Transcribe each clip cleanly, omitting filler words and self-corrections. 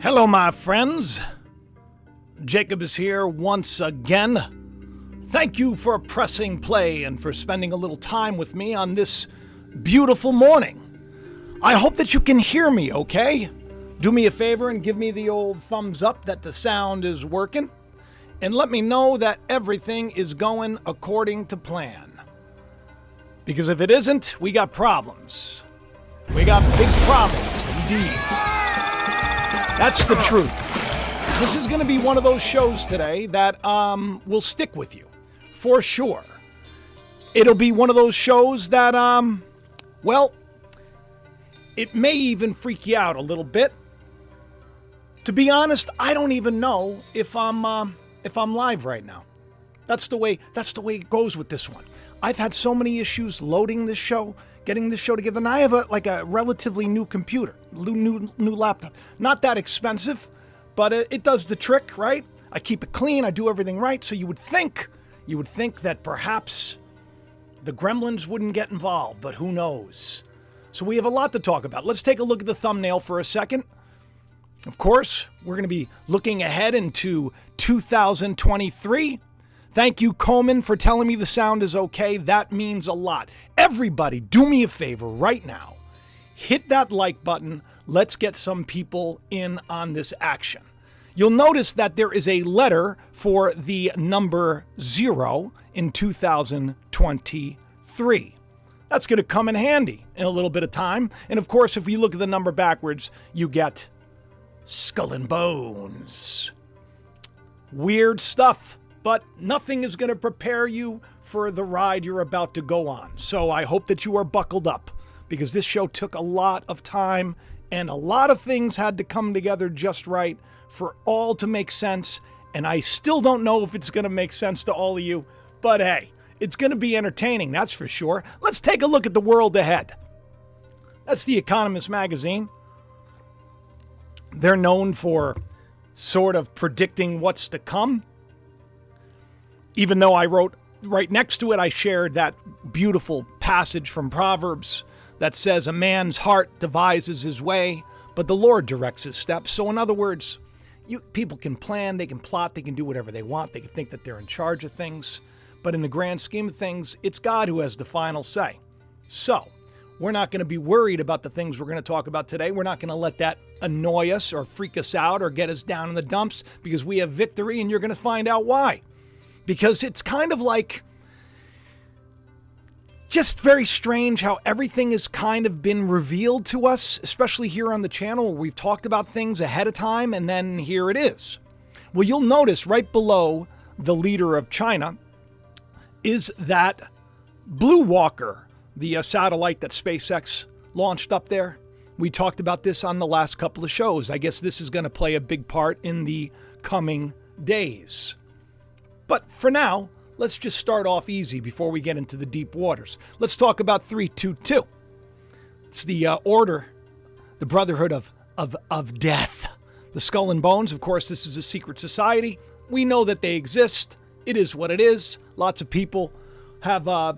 Hello, my friends. Jacob is here once again. Thank you for pressing play and for spending a little time with me on this beautiful morning. I hope that you can hear me okay. Do me a favor and give me the old thumbs up that the sound is working, and let me know that everything is going according to plan. Because if it isn't, we got problems. We got big problems, indeed. That's the truth. This is going to be one of those shows today that will stick with you, for sure. It'll be one of those shows that, well, it may even freak you out a little bit. To be honest, I don't even know if I'm live right now. That's the way it goes with this one. I've had so many issues loading this show, getting this show together, and I have a relatively new computer, new laptop. Not that expensive, but it does the trick, right? I keep it clean, I do everything right, so you would think that perhaps the gremlins wouldn't get involved, but who knows? So we have a lot to talk about. Let's take a look at the thumbnail for a second. Of course, we're going to be looking ahead into 2023. Thank you, Coleman, for telling me the sound is okay. That means a lot. Everybody, do me a favor right now. Hit that like button. Let's get some people in on this action. You'll notice that there is a letter for the number 0 in 2023. That's going to come in handy in a little bit of time. And of course, if you look at the number backwards, you get skull and bones. Weird stuff. But nothing is going to prepare you for the ride you're about to go on. So I hope that you are buckled up, because this show took a lot of time and a lot of things had to come together just right for all to make sense. And I still don't know if it's going to make sense to all of you, but hey, it's going to be entertaining, that's for sure. Let's take a look at the world ahead. That's The Economist magazine. They're known for sort of predicting what's to come. Even though I wrote right next to it, I shared that beautiful passage from Proverbs that says, a man's heart devises his way, but the Lord directs his steps. So in other words, people can plan, they can plot, they can do whatever they want. They can think that they're in charge of things. But in the grand scheme of things, it's God who has the final say. So we're not going to be worried about the things we're going to talk about today. We're not going to let that annoy us or freak us out or get us down in the dumps, because we have victory, and you're going to find out why. Because it's kind of like just very strange how everything has kind of been revealed to us, especially here on the channel where we've talked about things ahead of time, and then here it is. Well, you'll notice right below the leader of China is that Blue Walker, the satellite that SpaceX launched up there. We talked about this on the last couple of shows. I guess this is going to play a big part in the coming days. But for now, let's just start off easy before we get into the deep waters. Let's talk about 322. It's the order, the Brotherhood of Death. The Skull and Bones, of course, this is a secret society. We know that they exist. It is what it is. Lots of people have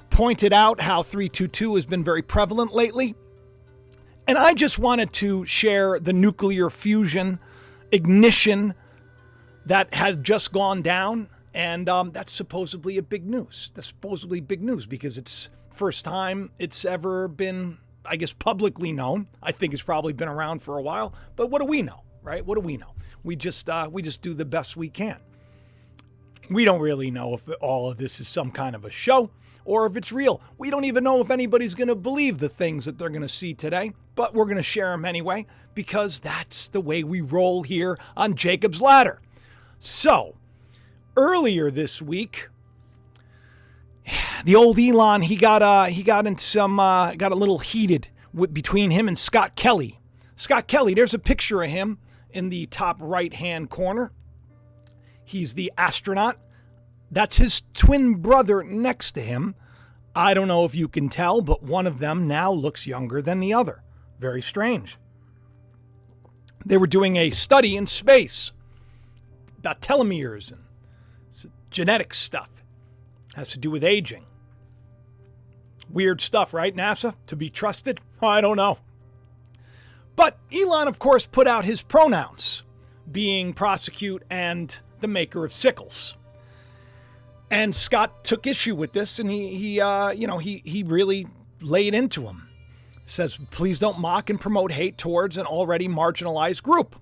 pointed out how 322 has been very prevalent lately. And I just wanted to share the nuclear fusion ignition that has just gone down. And that's supposedly big news. That's supposedly big news because it's first time it's ever been, I guess, publicly known. I think it's probably been around for a while. But what do we know, right? What do we know? We just do the best we can. We don't really know if all of this is some kind of a show or if it's real. We don't even know if anybody's going to believe the things that they're going to see today. But we're going to share them anyway, because that's the way we roll here on Jacob's Ladder. So earlier this week, the old Elon, he got a little heated between him and Scott Kelly. Scott Kelly, there's a picture of him in the top right-hand corner. He's the astronaut. That's his twin brother next to him. I don't know if you can tell, but one of them now looks younger than the other. Very strange. They were doing a study in space about telomeres and genetic stuff. Has to do with aging. Weird stuff, right, NASA? To be trusted? I don't know. But Elon, of course, put out his pronouns, being prosecute and the maker of sickles. And Scott took issue with this, and he really laid into him. Says, please don't mock and promote hate towards an already marginalized group.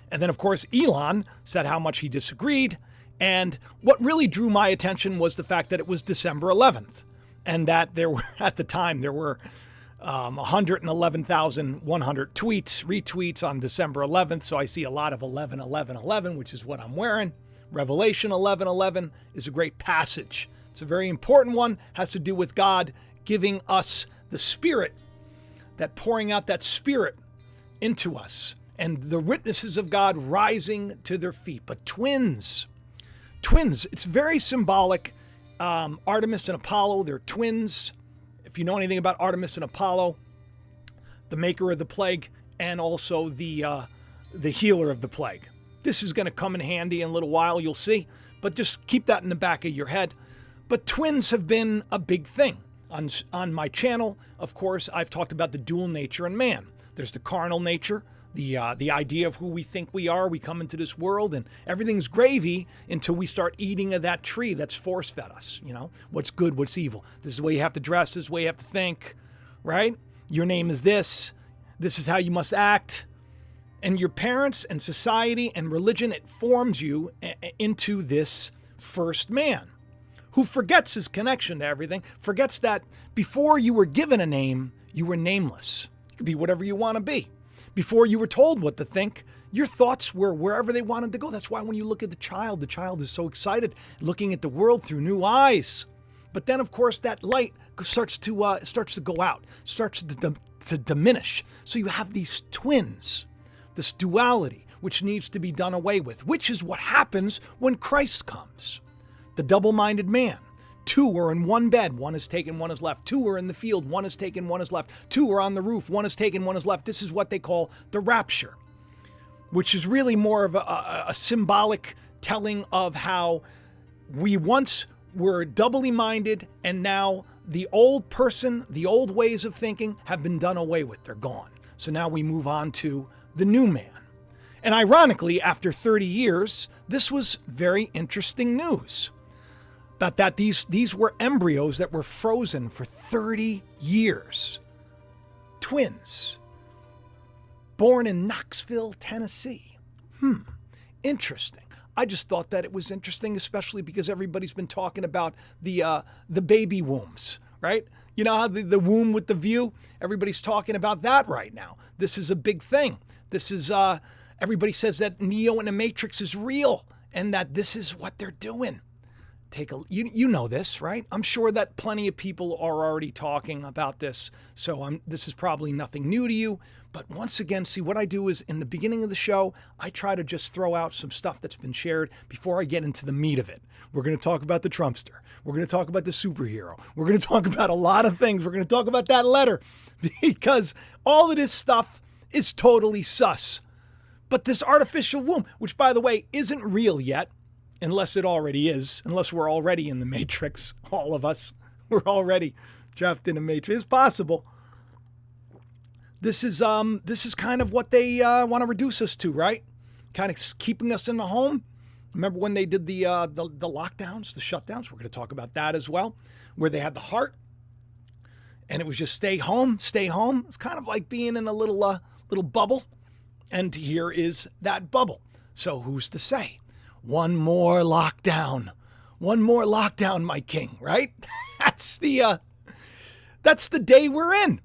And then, of course, Elon said how much he disagreed. And what really drew my attention was the fact that it was December 11th, and that there were, at the time, there were 111,100 retweets on December 11th. So I see a lot of 11, 11, 11, which is what I'm wearing. Revelation 11:11 is a great passage. It's a very important one, has to do with God giving us the Spirit, that pouring out that Spirit into us, and the witnesses of God rising to their feet. But twins, it's very symbolic. Artemis and Apollo, they're twins. If you know anything about Artemis and Apollo, the maker of the plague and also the healer of the plague. This is going to come in handy in a little while, you'll see. But just keep that in the back of your head. But twins have been a big thing. On my channel, of course, I've talked about the dual nature in man. There's the carnal nature, the idea of who we think we are. We come into this world and everything's gravy until we start eating of that tree that's force-fed us. You know, what's good, what's evil. This is the way you have to dress, this is the way you have to think, right? Your name is this. This is how you must act. And your parents and society and religion, it forms you into this first man who forgets his connection to everything, forgets that before you were given a name, you were nameless. You could be whatever you want to be. Before you were told what to think, your thoughts were wherever they wanted to go. That's why when you look at the child is so excited, looking at the world through new eyes. But then, of course, that light starts to go out, starts to diminish. So you have these twins, this duality, which needs to be done away with, which is what happens when Christ comes. The double-minded man. Two are in one bed, one is taken, one is left. Two are in the field, one is taken, one is left. Two are on the roof, one is taken, one is left. This is what they call the rapture, which is really more of a symbolic telling of how we once were doubly minded, and now the old person, the old ways of thinking have been done away with. They're gone. So now we move on to the new man. And ironically, after 30 years, this was very interesting news. That these were embryos that were frozen for 30 years. Twins. Born in Knoxville, Tennessee. Interesting. I just thought that it was interesting, especially because everybody's been talking about the baby wombs, right? You know how the womb with the view? Everybody's talking about that right now. This is a big thing. This is, everybody says that Neo in the Matrix is real and that this is what they're doing. You know this, right? I'm sure that plenty of people are already talking about this, so this is probably nothing new to you. But once again, see, what I do is in the beginning of the show, I try to just throw out some stuff that's been shared before I get into the meat of it. We're going to talk about the Trumpster. We're going to talk about the superhero. We're going to talk about a lot of things. We're going to talk about that letter because all of this stuff is totally sus. But this artificial womb, which, by the way, isn't real yet, unless it already is, unless we're already in the Matrix, all of us, we're already trapped in the Matrix. It's possible. This is kind of what they want to reduce us to, right? Kind of keeping us in the home. Remember when they did the lockdowns, the shutdowns? We're going to talk about that as well, where they had the heart, and it was just stay home, stay home. It's kind of like being in a little bubble, and here is that bubble. So who's to say? One more lockdown, my king, right? That's the day we're in.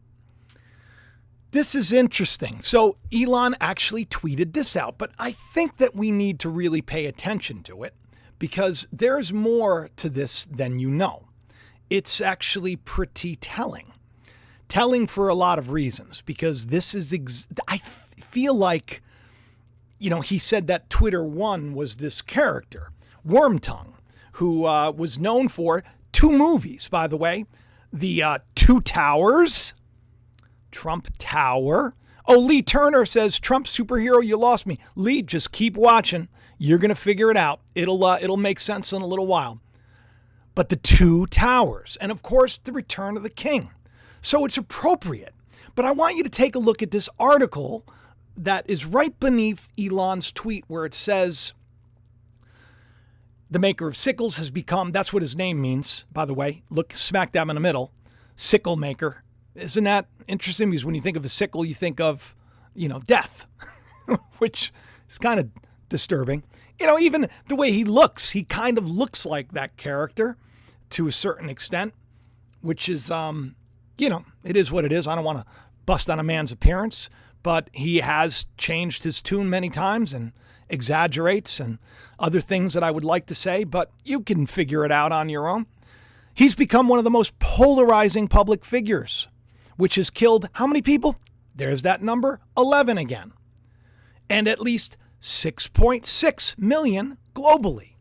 This is interesting. So Elon actually tweeted this out, but I think that we need to really pay attention to it because there's more to this than you know. It's actually pretty telling. Telling for a lot of reasons, because this is, I feel like, you know, he said that Twitter One was this character, Wormtongue, who was known for 2 movies, by the way. The Two Towers, Trump Tower. Oh, Lee Turner says, Trump superhero, you lost me. Lee, just keep watching. You're going to figure it out. It'll make sense in a little while. But the Two Towers, and of course, the Return of the King. So it's appropriate But I want you to take a look at this article that is right beneath Elon's tweet where it says, the maker of sickles has become, that's what his name means, by the way. Look smack dab in the middle, sickle maker. Isn't that interesting? Because when you think of a sickle, you think of, death, which is kind of disturbing. Even the way he looks, he kind of looks like that character to a certain extent, which is, it is what it is. I don't want to bust on a man's appearance, but he has changed his tune many times and exaggerates and other things that I would like to say, but you can figure it out on your own. He's become one of the most polarizing public figures, which has killed how many people? There's that number, 11 again. And at least 6.6 million globally.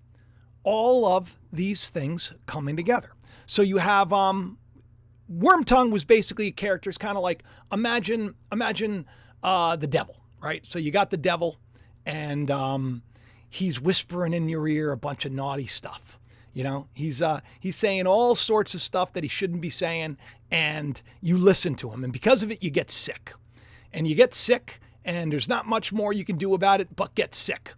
All of these things coming together. So you have Wormtongue was basically a character. It's kind of like imagine the devil, right? So you got the devil, and he's whispering in your ear a bunch of naughty stuff. He's saying all sorts of stuff that he shouldn't be saying, and you listen to him, and because of it, you get sick, and there's not much more you can do about it but get sick,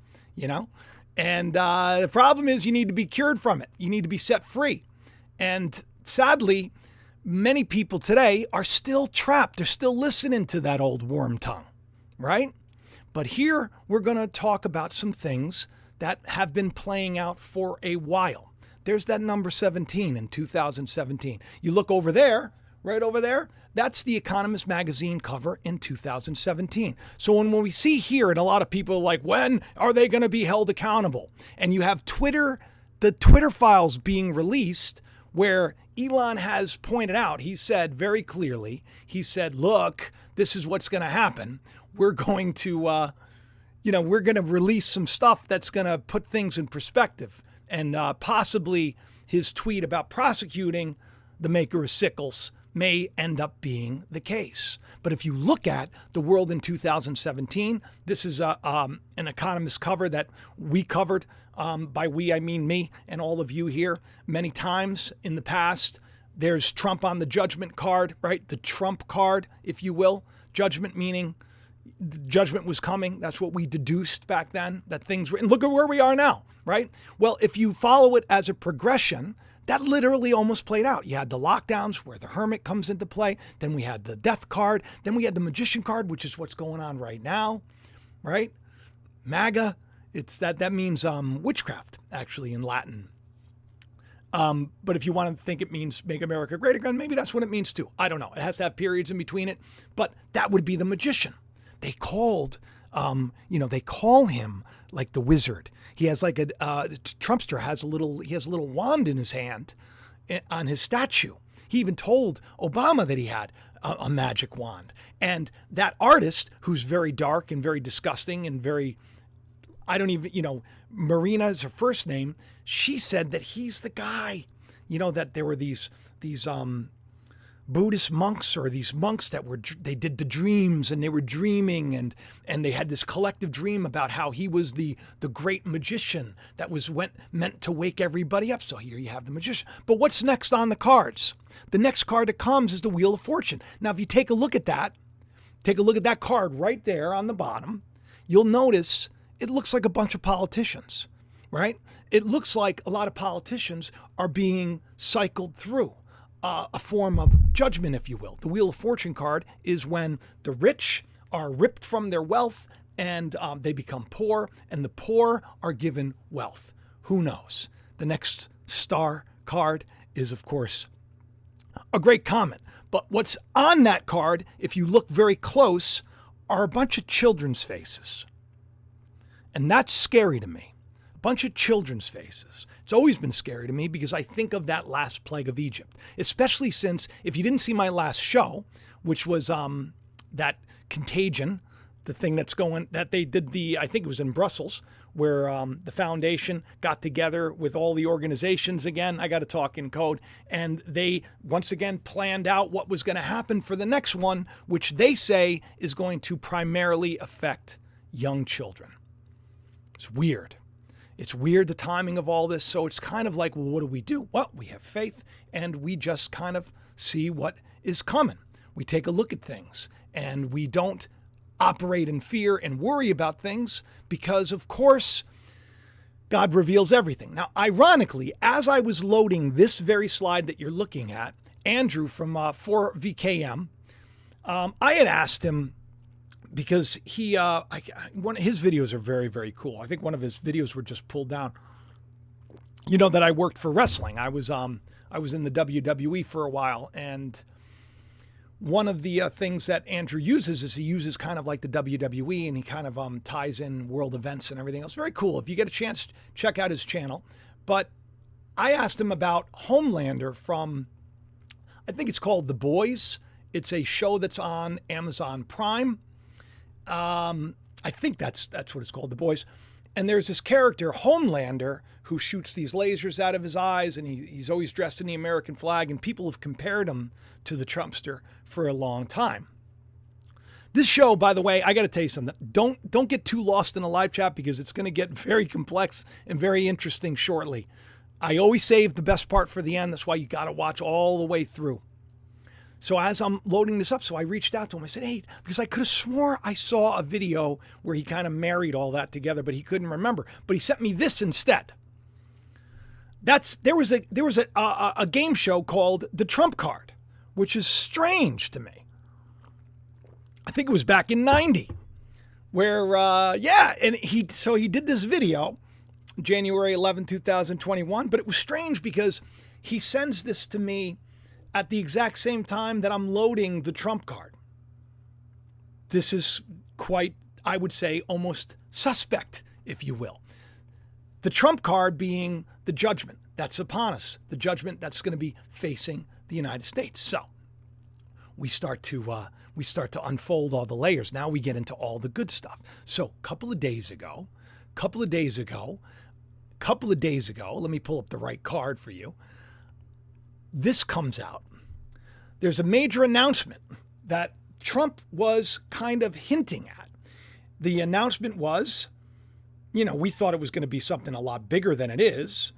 And the problem is you need to be cured from it. You need to be set free, and sadly, many people today are still trapped. They're still listening to that old Wormtongue, right? But here we're going to talk about some things that have been playing out for a while. There's that number 17 in 2017. You look over there, right over there, that's the Economist magazine cover in 2017. So when we see here, and a lot of people are like, when are they going to be held accountable? And you have the Twitter files being released where Elon has pointed out, he said very clearly, look, this is what's going to happen. We're going to, release some stuff that's going to put things in perspective. And possibly his tweet about prosecuting the maker of sickles may end up being the case. But if you look at the world in 2017, this is an Economist cover that we covered. By we, I mean me and all of you here many times in the past. There's Trump on the judgment card, right? The Trump card, if you will. Judgment meaning judgment was coming. That's what we deduced back then, that things were, and look at where we are now, right? Well, if you follow it as a progression, that literally almost played out. You had the lockdowns where the hermit comes into play. Then we had the death card. Then we had the magician card, which is what's going on right now, right? MAGA, that means witchcraft, actually, in Latin. But if you want to think it means make America great again, maybe that's what it means too. I don't know. It has to have periods in between it, but that would be the magician. They called, they call him like the wizard. He has like Trumpster has a little wand in his hand on his statue. He even told Obama that he had a magic wand. And that artist, who's very dark and very disgusting and very, Marina is her first name. She said that he's the guy, that there were these Buddhist monks or these monks that they did the dreams and they were dreaming and they had this collective dream about how he was the great magician that was meant to wake everybody up. So here you have the magician. But what's next on the cards? The next card that comes is the Wheel of Fortune. Now, if you take a look at that card right there on the bottom, you'll notice it looks like a bunch of politicians, right? It looks like a lot of politicians are being cycled through a form of judgment, if you will. The Wheel of Fortune card is when the rich are ripped from their wealth and they become poor, and the poor are given wealth. Who knows? The next star card is, of course, a great comment. But what's on that card, if you look very close, are a bunch of children's faces. And that's scary to me. A bunch of children's faces. It's always been scary to me because I think of that last plague of Egypt, especially since, if you didn't see my last show, which was that Contagion, the thing that they did I think it was in Brussels, where the foundation got together with all the organizations again. I got to talk in code. And they once again planned out what was going to happen for the next one, which they say is going to primarily affect young children. It's weird. It's weird, the timing of all this. So it's kind of like, well, what do we do? Well, we have faith and we just kind of see what is coming. We take a look at things, and we don't operate in fear and worry about things because, of course, God reveals everything. Now, ironically, as I was loading this very slide that you're looking at, Andrew from 4VKM, I had asked him, because his videos are very, very cool. I think one of his videos were just pulled down. You know that I worked for wrestling. I was in the WWE for a while, and one of the things that Andrew uses is he uses kind of like the WWE, and he kind of ties in world events and everything else. Very cool. If you get a chance, check out his channel. But I asked him about Homelander from, I think it's called The Boys. It's a show that's on Amazon Prime. I think that's what it's called, The Boys. And there's this character, Homelander, who shoots these lasers out of his eyes, and he's always dressed in the American flag, and people have compared him to the Trumpster for a long time. This show, by the way, I got to tell you something. Don't get too lost in the live chat, because it's going to get very complex and very interesting shortly. I always save the best part for the end. That's why you got to watch all the way through. So as I'm loading this up, so I reached out to him. I said, hey, because I could have swore I saw a video where he kind of married all that together, but he couldn't remember. But he sent me this instead. There was a game show called The Trump Card, which is strange to me. I think it was back in '90, where and he did this video, January 11, 2021. But it was strange because he sends this to me at the exact same time that I'm loading the Trump card. This is quite, I would say, almost suspect, if you will. The Trump card being the judgment that's upon us, the judgment that's going to be facing the United States. So we start to unfold all the layers. Now we get into all the good stuff. So a couple of days ago, let me pull up the right card for you. This comes out. There's a major announcement that Trump was kind of hinting at. The announcement was, we thought it was going to be something a lot bigger than it is,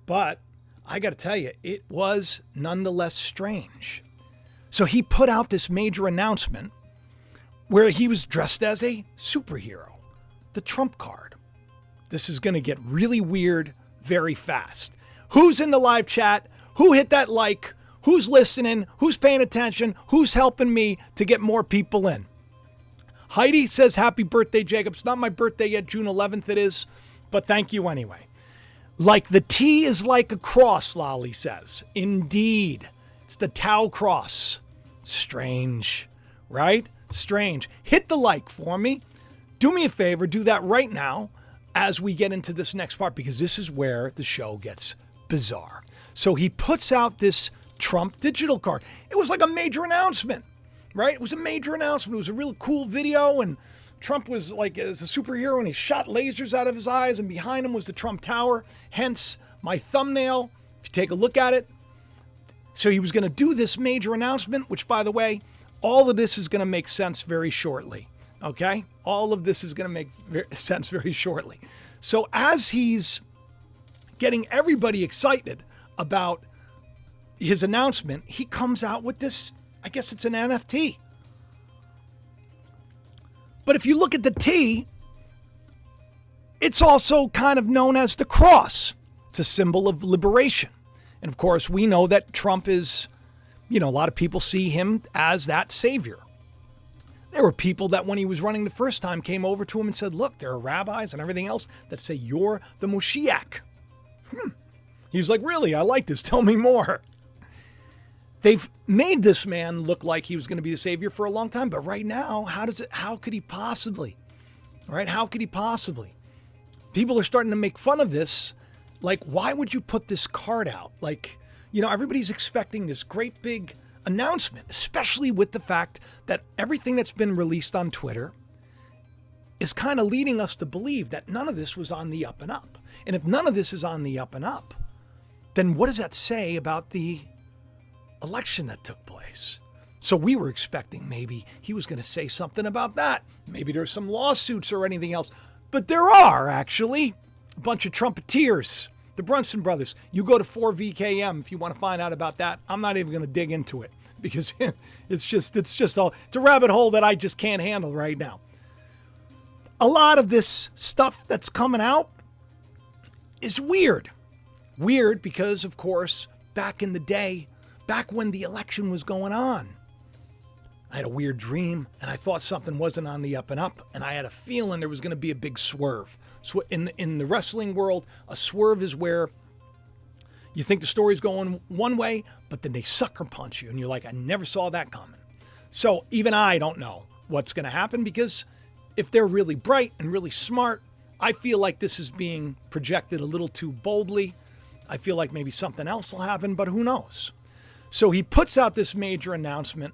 but I got to tell you, it was nonetheless strange. So he put out this major announcement where he was dressed as a superhero, the Trump card. This is going to get really weird very fast. Who's in the live chat? Who hit that like? Who's listening? Who's paying attention? Who's helping me to get more people in? Heidi says, happy birthday, Jacob. It's not my birthday yet. June 11th it is, but thank you anyway. Like the T is like a cross, Lolly says. Indeed. It's the Tau cross. Strange, right? Strange. Hit the like for me. Do me a favor. Do that right now as we get into this next part, because this is where the show gets bizarre. So he puts out this Trump digital card. It was like a major announcement, right? It was a major announcement. It was a really cool video, and Trump was like as a superhero, and he shot lasers out of his eyes, and behind him was the Trump Tower, hence my thumbnail. If you take a look at it. So he was going to do this major announcement, which, by the way, all of this is going to make sense very shortly, okay? All of this is going to make sense very shortly. So as he's getting everybody excited about his announcement, he comes out with this, I guess it's an NFT. But if you look at the T, it's also kind of known as the cross. It's a symbol of liberation. And of course, we know that Trump is, a lot of people see him as that savior. There were people that when he was running the first time came over to him and said, look, there are rabbis and everything else that say you're the Machachek. He was like, really? I like this. Tell me more. They've made this man look like he was going to be the savior for a long time. But right now, how could he possibly? Right? How could he possibly? People are starting to make fun of this. Like, why would you put this card out? Like, everybody's expecting this great big announcement, especially with the fact that everything that's been released on Twitter is kind of leading us to believe that none of this was on the up and up. And if none of this is on the up and up, then what does that say about the election that took place? So we were expecting maybe he was going to say something about that. Maybe there's some lawsuits or anything else. But there are actually a bunch of Trumpeteers. The Brunson brothers. You go to 4VKM if you want to find out about that. I'm not even going to dig into it because it's a rabbit hole that I just can't handle right now. A lot of this stuff that's coming out is weird. Weird because, of course, back in the day, back when the election was going on, I had a weird dream, and I thought something wasn't on the up and up, and I had a feeling there was going to be a big swerve. So in the wrestling world, a swerve is where you think the story's going one way, but then they sucker punch you, and you're like, I never saw that coming. So even I don't know what's going to happen, because if they're really bright and really smart, I feel like this is being projected a little too boldly. I feel like maybe something else will happen, but who knows? So he puts out this major announcement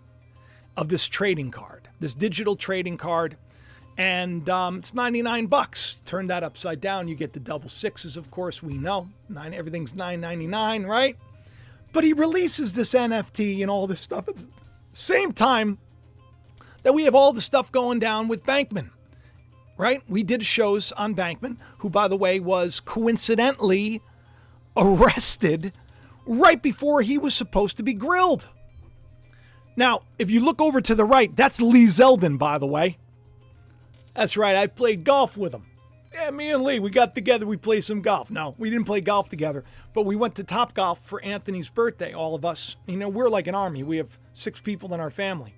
of this trading card, this digital trading card, and it's $99. Turn that upside down, you get the double sixes, of course, we know. Everything's $9.99, right? But he releases this NFT and all this stuff at the same time that we have all the stuff going down with Bankman, right? We did shows on Bankman, who, by the way, was coincidentally arrested right before he was supposed to be grilled. Now, if you look over to the right, that's Lee Zeldin, by the way. That's right, I played golf with him. Yeah, me and Lee, we got together, we played some golf. No, we didn't play golf together, but we went to Top Golf for Anthony's birthday, all of us. You know, we're like an army. We have 6 people in our family.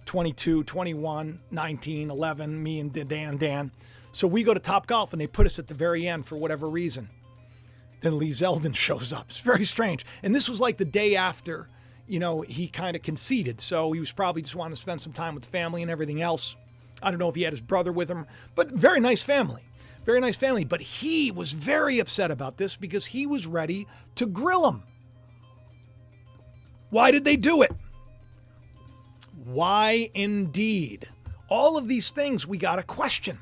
22, 21, 19, 11, me and Dan. So we go to Top Golf, and they put us at the very end for whatever reason. Then Lee Zeldin shows up. It's very strange. And this was like the day after, you know, he kind of conceded. So he was probably just wanting to spend some time with the family and everything else. I don't know if he had his brother with him, but very nice family. Very nice family. But he was very upset about this because he was ready to grill him. Why did they do it? Why indeed? All of these things we got to question,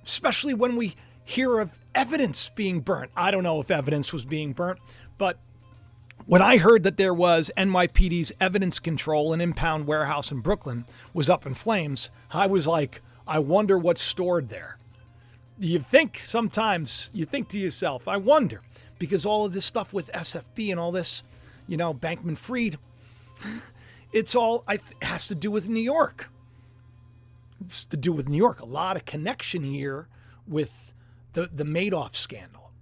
especially when we hear of evidence being burnt. I don't know if evidence was being burnt, but when I heard that there was NYPD's evidence control and impound warehouse in Brooklyn was up in flames, I was like, I wonder what's stored there. You think sometimes, you think to yourself, I wonder, because all of this stuff with SFB and all this, you know, Bankman Fried, it's all has to do with New York. It's to do with New York. A lot of connection here with the Madoff scandal.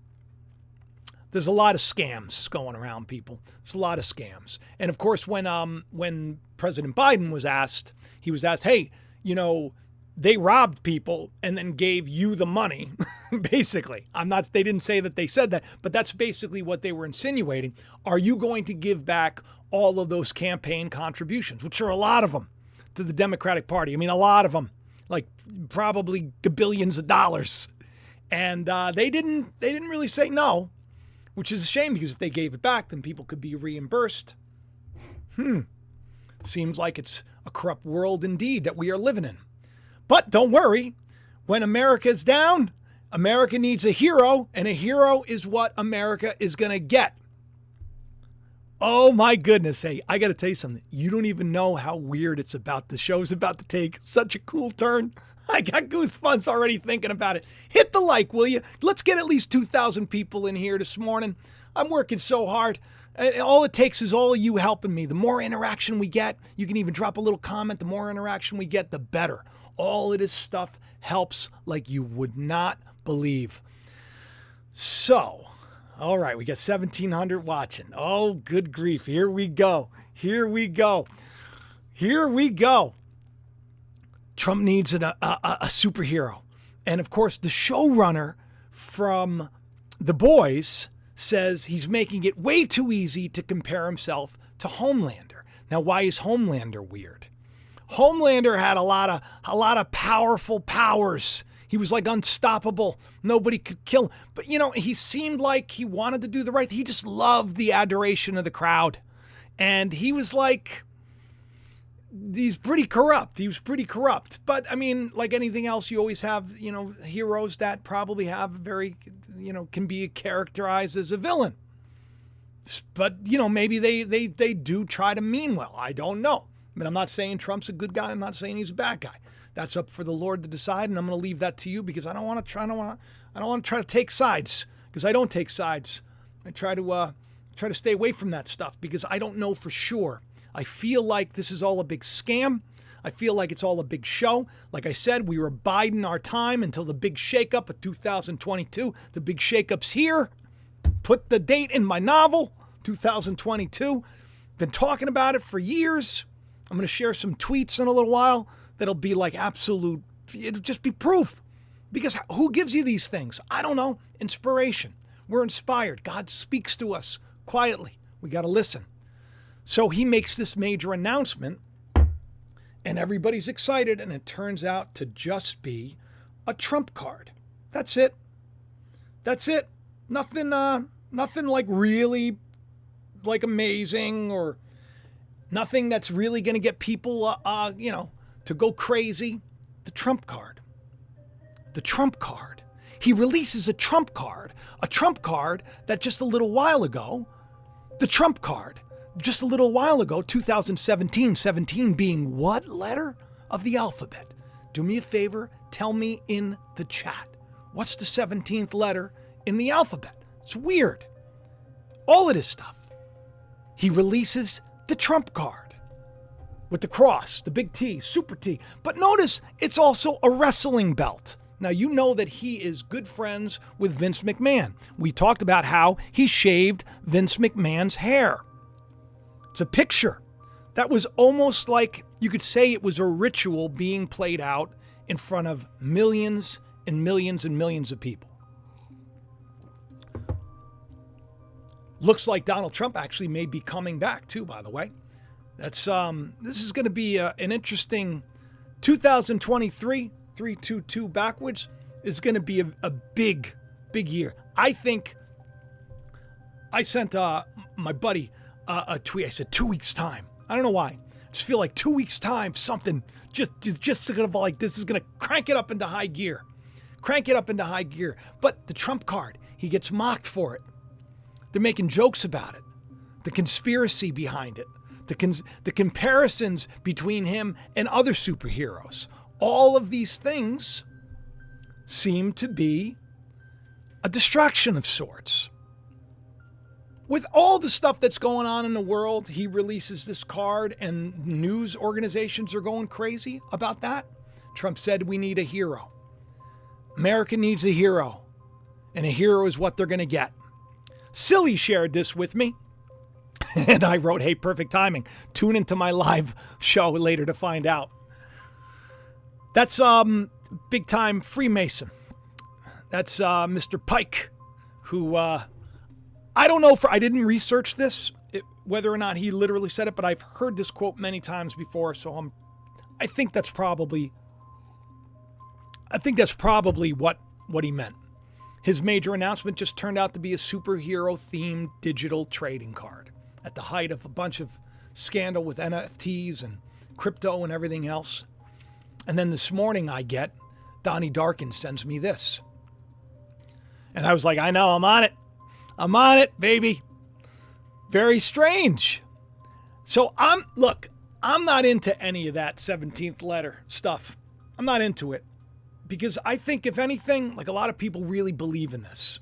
There's a lot of scams going around, people. There's a lot of scams. And of course, when President Biden was asked, he was asked, hey, you know, they robbed people and then gave you the money, basically. They didn't say that they said that, but that's basically what they were insinuating. Are you going to give back all of those campaign contributions, which are a lot of them, to the Democratic Party? I mean, a lot of them, like probably billions of dollars. And they didn't really say no, which is a shame, because if they gave it back, then people could be reimbursed. Seems like it's a corrupt world indeed that we are living in. But don't worry, when America's down, America needs a hero, and a hero is what America is going to get. Oh my goodness. Hey, I got to tell you something. You don't even know how weird it's about. The show's about to take such a cool turn. I got goosebumps already thinking about it. Hit the like, will you? Let's get at least 2,000 people in here this morning. I'm working so hard. All it takes is all of you helping me. The more interaction we get, you can even drop a little comment. The more interaction we get, the better. All of this stuff helps like you would not believe. So, all right, we got 1,700 watching. Oh, good grief. Here we go. Trump needs a superhero. And of course, the showrunner from The Boys says he's making it way too easy to compare himself to Homelander. Now, why is Homelander weird? Homelander had a lot of powerful powers. He was like unstoppable. Nobody could kill him. But, you know, he seemed like he wanted to do the right thing. He just loved the adoration of the crowd. And he was like, he's pretty corrupt. He was pretty corrupt. But, I mean, like anything else, you always have, you know, heroes that probably have very, you know, can be characterized as a villain. But, you know, maybe they do try to mean well. I don't know. I mean, I'm not saying Trump's a good guy. I'm not saying he's a bad guy. That's up for the Lord to decide, and I'm going to leave that to you, because I don't want to try to take sides, because I don't take sides I try to stay away from that stuff because I don't know for sure. I feel like this is all a big scam. I feel like it's all a big show. Like I said, we were biding our time until the big shakeup of 2022. The big shakeup's here. Put the date in my novel, 2022. Been talking about it for years. I'm going to share some tweets in a little while that'll be like absolute, it'll just be proof. Because who gives you these things? I don't know. Inspiration. We're inspired. God speaks to us quietly. We got to listen. So he makes this major announcement and everybody's excited, and it turns out to just be a trump card. That's it. That's it. Nothing like really like amazing or nothing that's really going to get people, to go crazy. The trump card. The trump card. He releases a trump card that just a little while ago, 2017, 17 being what letter of the alphabet? Do me a favor, tell me in the chat. What's the 17th letter in the alphabet? It's weird. All of this stuff. He releases the trump card with the cross, the big T, super T. But notice it's also a wrestling belt. Now, you know that he is good friends with Vince McMahon. We talked about how he shaved Vince McMahon's hair. It's a picture. That was almost like you could say it was a ritual being played out in front of millions and millions and millions of people. Looks like Donald Trump actually may be coming back too, by the way. That's this is going to be an interesting 2023, 322 backwards. It's going to be a big year. I think I sent my buddy a tweet. I said 2 weeks time. I don't know why. I just feel like 2 weeks time, something just going to like this is going to crank it up into high gear. But the Trump card, he gets mocked for it. They're making jokes about it. The conspiracy behind it. The comparisons between him and other superheroes. All of these things seem to be a distraction of sorts. With all the stuff that's going on in the world, he releases this card and news organizations are going crazy about that. Trump said we need a hero. America needs a hero. And a hero is what they're going to get. Silly shared this with me. And I wrote, hey, perfect timing. Tune into my live show later to find out. That's big time Freemason. That's Mr. Pike, who I don't know I didn't research this, whether or not he literally said it, but I've heard this quote many times before, so I think that's probably what he meant. His major announcement just turned out to be a superhero-themed digital trading card at the height of a bunch of scandal with NFTs and crypto and everything else. And then this morning Donnie Darkin sends me this. And I was like, I know, I'm on it, baby. Very strange. So I'm not into any of that 17th letter stuff. I'm not into it. Because I think, if anything, like a lot of people really believe in this.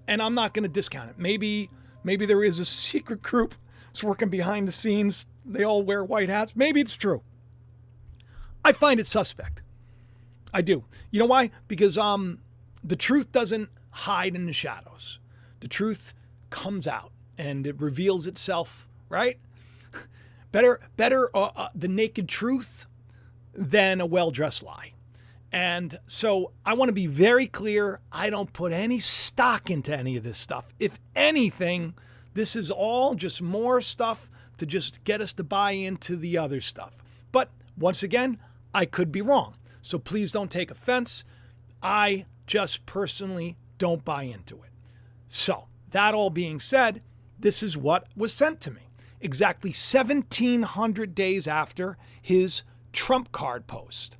And I'm not going to discount it. Maybe there is a secret group that's working behind the scenes. They all wear white hats. Maybe it's true. I find it suspect. I do. You know why? Because the truth doesn't hide in the shadows. The truth comes out and it reveals itself, right? Better the naked truth than a well-dressed lie. And so I want to be very clear. I don't put any stock into any of this stuff. If anything, this is all just more stuff to just get us to buy into the other stuff. But once again, I could be wrong. So please don't take offense. I just personally don't buy into it. So that all being said, this is what was sent to me. Exactly 1,700 days after his Trump card post.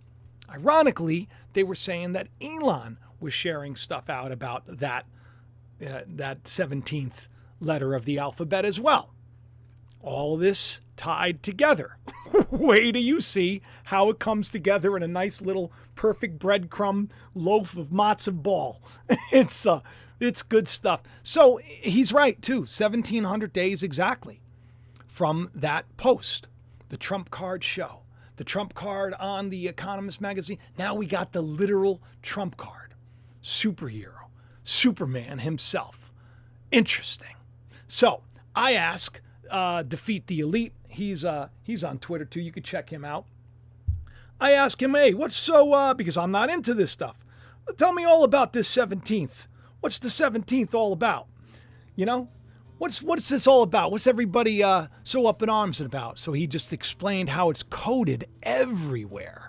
Ironically, they were saying that Elon was sharing stuff out about that 17th letter of the alphabet as well. All this tied together. Wait till you see how it comes together in a nice little perfect breadcrumb loaf of matzo ball. It's It's good stuff. So he's right, too. 1,700 days exactly from that post. The Trump card show. The Trump card on the Economist magazine. Now we got the literal Trump card. Superhero. Superman himself. Interesting. So I ask, Defeat the Elite. He's on Twitter too. You can check him out. I ask him, hey, what's so, because I'm not into this stuff. Tell me all about this 17th. What's the 17th all about? You know, what's this all about? What's everybody so up in arms about? So he just explained how it's coded everywhere.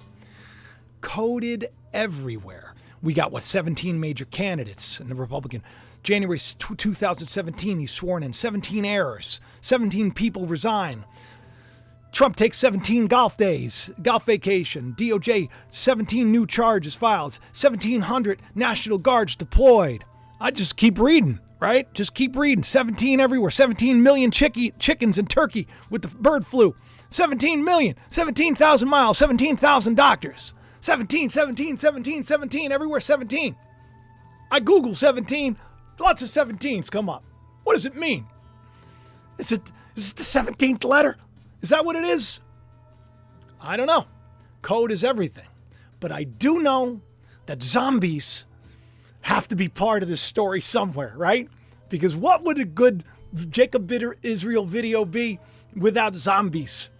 Coded everywhere. We got, 17 major candidates in the Republican. January 2017, he's sworn in. 17 errors. 17 people resign. Trump takes 17 golf days, golf vacation. DOJ, 17 new charges filed. 1,700 National Guards deployed. I just keep reading, right? Just keep reading. 17 everywhere. 17 million chickens in Turkey with the bird flu. 17 million. 17,000 miles. 17,000 doctors. 17 everywhere. 17. I Google 17. Lots of 17s come up. What does it mean? Is it the 17th letter? Is that what it is? I don't know. Code is everything. But I do know that zombies have to be part of this story somewhere, right? Because what would a good Jacob Bitter Israel video be without zombies?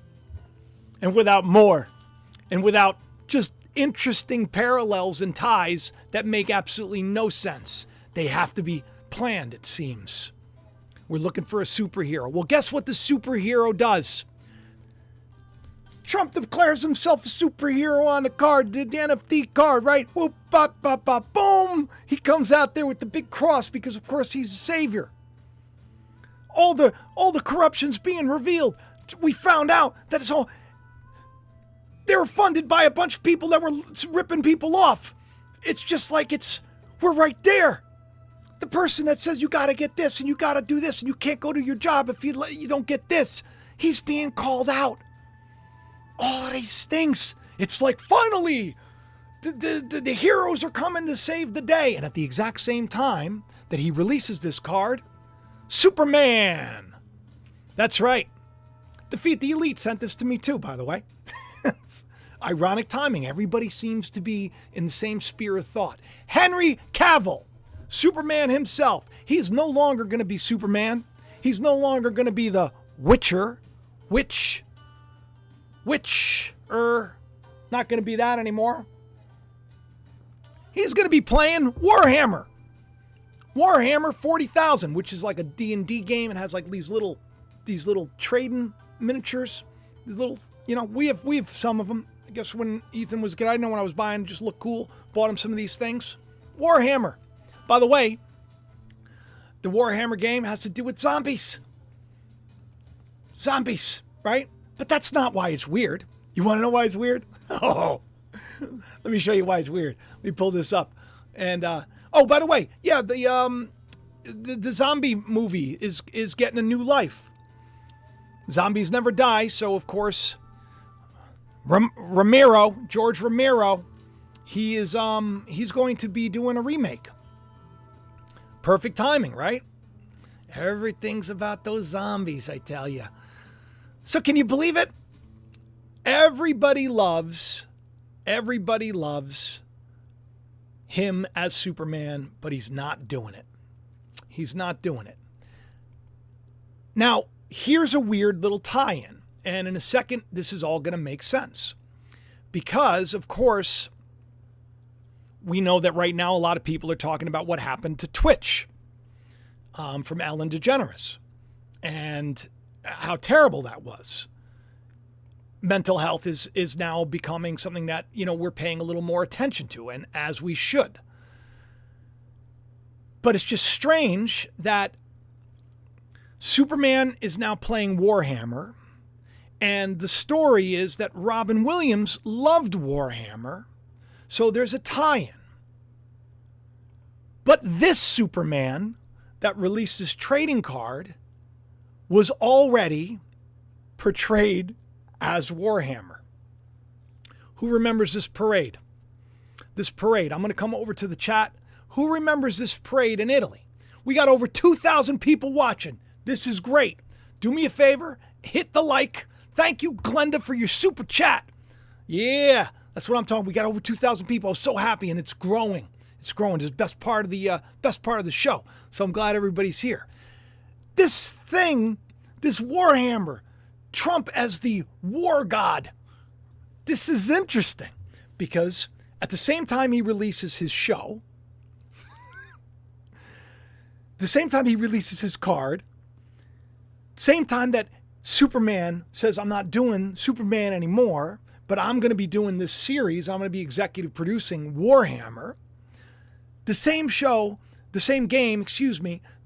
And without more? And without just interesting parallels and ties that make absolutely no sense. They have to be planned, it seems. We're looking for a superhero. Well, guess what the superhero does? Trump declares himself a superhero on the card, the NFT card, right? Whoop, bop, bop, bop, boom. He comes out there with the big cross because, of course, he's a savior. All the corruption's being revealed. We found out that it's all... They were funded by a bunch of people that were ripping people off. It's just like we're right there. The person that says you got to get this and you got to do this and you can't go to your job if you don't get this, he's being called out. All these things. It's like, finally, the heroes are coming to save the day. And at the exact same time that he releases this card, Superman. That's right. Defeat the Elite sent this to me too, by the way. Ironic timing. Everybody seems to be in the same sphere of thought. Henry Cavill, Superman himself. He's no longer going to be Superman. He's no longer going to be the Witcher. Not going to be that anymore. He's going to be playing Warhammer. Warhammer 40,000, which is like a D&D game. It has like these little trading miniatures. These little, we have some of them. I guess when Ethan was good, I know when I was buying, it just looked cool. Bought him some of these things. Warhammer. By the way, the Warhammer game has to do with zombies. Zombies, right? But that's not why it's weird. You want to know why it's weird? Oh, let me show you why it's weird. Let me pull this up. And, by the way, yeah, the zombie movie is getting a new life. Zombies never die, so of course, George Romero, he's going to be doing a remake. Perfect timing, right? Everything's about those zombies, I tell you. So can you believe it? Everybody loves him as Superman, but he's not doing it. He's not doing it. Now, here's a weird little tie-in. And in a second, this is all going to make sense. Because, of course, we know that right now a lot of people are talking about what happened to Twitch from Ellen DeGeneres and how terrible that was. Mental health is now becoming something that, we're paying a little more attention to, and as we should. But it's just strange that Superman is now playing Warhammer, and the story is that Robin Williams loved Warhammer, so there's a tie-in. But this Superman that released this trading card was already portrayed as Warhammer. Who remembers this parade? I'm going to come over to the chat Who remembers this parade in Italy? We got over 2,000 people watching. This is great. Do me a favor, hit the like. Thank you, Glenda, for your super chat. Yeah, that's what I'm talking. We got over 2,000 people. I was so happy, and it's growing. It's growing. It's the best part of the show. So I'm glad everybody's here. This thing, this Warhammer, Trump as the war god. This is interesting because at the same time he releases his show, the same time he releases his card, same time that Superman says, I'm not doing Superman anymore, but I'm going to be doing this series. I'm going to be executive producing Warhammer. The same show, the same game,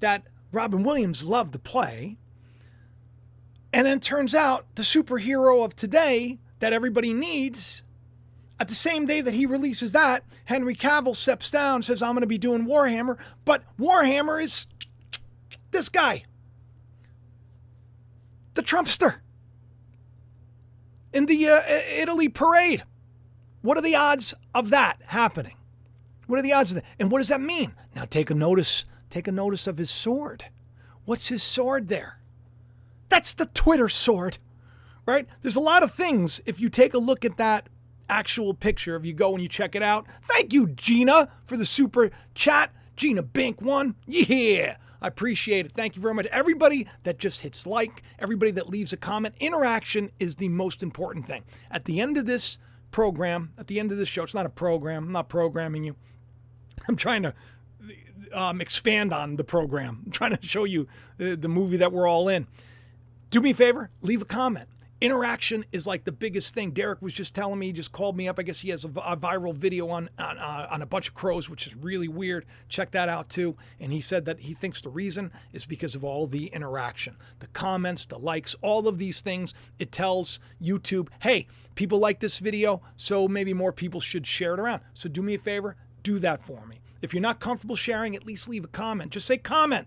that Robin Williams loved to play. And then turns out the superhero of today that everybody needs, at the same day that he releases that, Henry Cavill steps down and says, I'm going to be doing Warhammer. But Warhammer is this guy, the Trumpster, in the Italy parade. What are the odds of that happening? What are the odds of that? And what does that mean? Now take a notice of his sword. What's his sword there? That's the Twitter sword, right? There's a lot of things if you take a look at that actual picture, if you go and you check it out. Thank you, Gina, for the super chat. Gina Bink 1. Yeah, I appreciate it. Thank you very much. Everybody that just hits like, everybody that leaves a comment, interaction is the most important thing. At the end of this program, at the end of this show, it's not a program. I'm not programming you. I'm trying to expand on the program. I'm trying to show you the movie that we're all in. Do me a favor, leave a comment. Interaction is like the biggest thing. Derek was just telling me, he just called me up. I guess he has a viral video on a bunch of crows, which is really weird. Check that out too. And he said that he thinks the reason is because of all the interaction, the comments, the likes, all of these things. It tells YouTube, hey, people like this video, so maybe more people should share it around. So do me a favor, do that for me. If you're not comfortable sharing, at least leave a comment. Just say comment,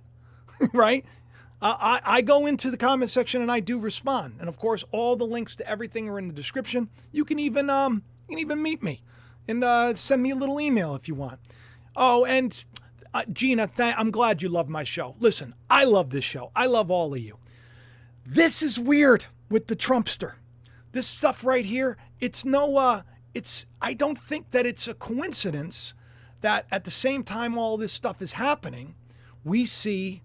right? I go into the comment section and I do respond. And of course, all the links to everything are in the description. You can even meet me and send me a little email if you want. Oh, and Gina, I'm glad you love my show. Listen, I love this show. I love all of you. This is weird with the Trumpster. This stuff right here, I don't think that it's a coincidence that at the same time all this stuff is happening, we see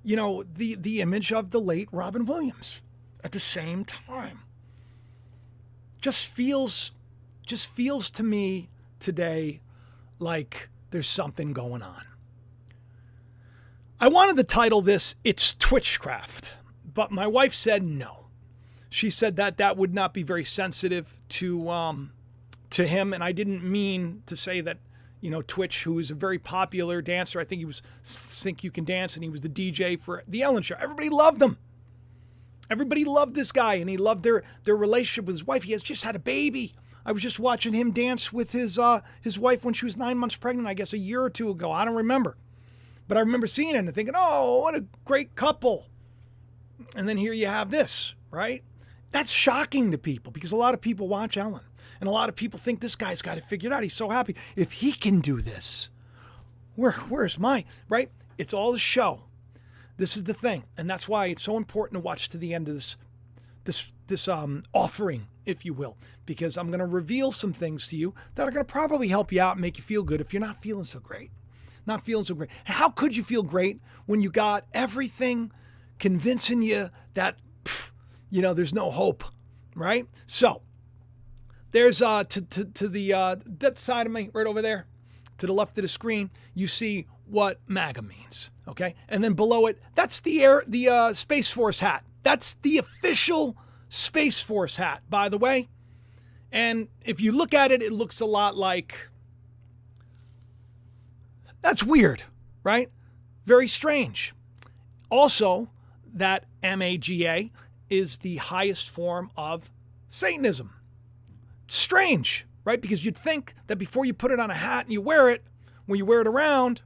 the image of the late Robin Williams at the same time. Just feels to me today like there's something going on. I wanted to title this, It's Twitchcraft, but my wife said no. She said that would not be very sensitive to him, and I didn't mean to say that Twitch, who is a very popular dancer. I think he was Think You Can Dance, and he was the DJ for The Ellen Show. Everybody loved him. Everybody loved this guy, and he loved their relationship with his wife. He has just had a baby. I was just watching him dance with his wife when she was 9 months pregnant, I guess a year or two ago. I don't remember. But I remember seeing it and thinking, oh, what a great couple. And then here you have this, right? That's shocking to people because a lot of people watch Ellen. And a lot of people think this guy's got it figured out. He's so happy. If he can do this, where's my, right? It's all a show. This is the thing. And that's why it's so important to watch to the end of this offering, if you will, because I'm going to reveal some things to you that are going to probably help you out and make you feel good if you're not feeling so great. Not feeling so great. How could you feel great when you got everything convincing you that, there's no hope, right? So, there's to the that side of me right over there, to the left of the screen, you see what MAGA means, okay? And then below it, that's the Space Force hat. That's the official Space Force hat, by the way. And if you look at it, it looks a lot like, that's weird, right? Very strange. Also, that MAGA is the highest form of Satanism. Strange, right? Because you'd think that before you put it on a hat and you wear it, when you wear it around,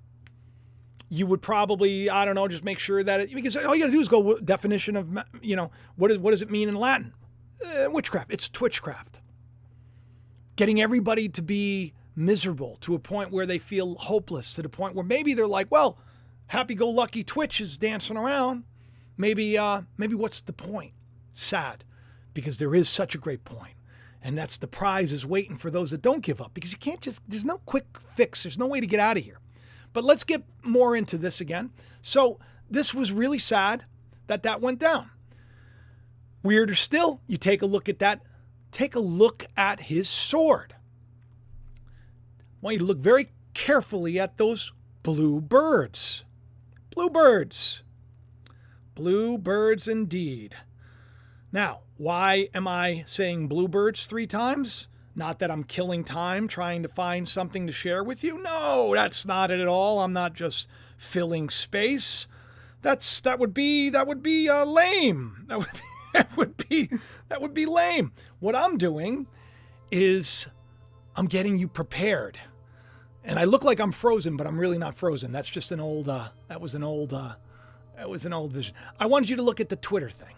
you would probably, I don't know, just make sure that because all you got to do is go definition of, what does it mean in Latin? Witchcraft. It's twitchcraft. Getting everybody to be miserable, to a point where they feel hopeless, to the point where maybe they're like, well, happy-go-lucky Twitch is dancing around. Maybe what's the point? Sad, because there is such a great point. And that's the prize is waiting for those that don't give up, because you can't just, there's no quick fix. There's no way to get out of here. But let's get more into this again. So this was really sad that went down. Weirder still, you take a look at that. Take a look at his sword. I want you to look very carefully at those blue birds. Blue birds. Blue birds indeed. Now, why am I saying bluebirds 3 times? Not that I'm killing time trying to find something to share with you. No, that's not it at all. I'm not just filling space. That would be lame. That would be lame. What I'm doing is I'm getting you prepared. And I look like I'm frozen, but I'm really not frozen. That's just an old vision. I wanted you to look at the Twitter thing.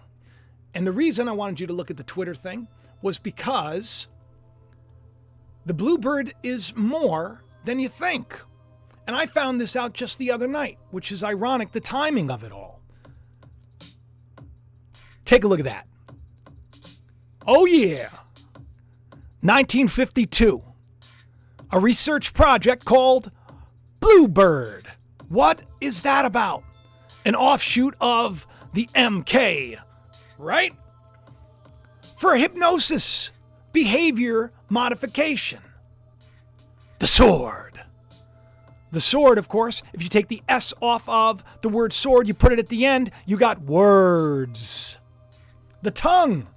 And the reason I wanted you to look at the Twitter thing was because the bluebird is more than you think. And I found this out just the other night, which is ironic, the timing of it all. Take a look at that. Oh yeah. 1952. A research project called Bluebird. What is that about? An offshoot of the MK, right? For hypnosis, behavior modification. The sword. The sword, of course, if you take the S off of the word sword, you put it at the end, you got words. The tongue.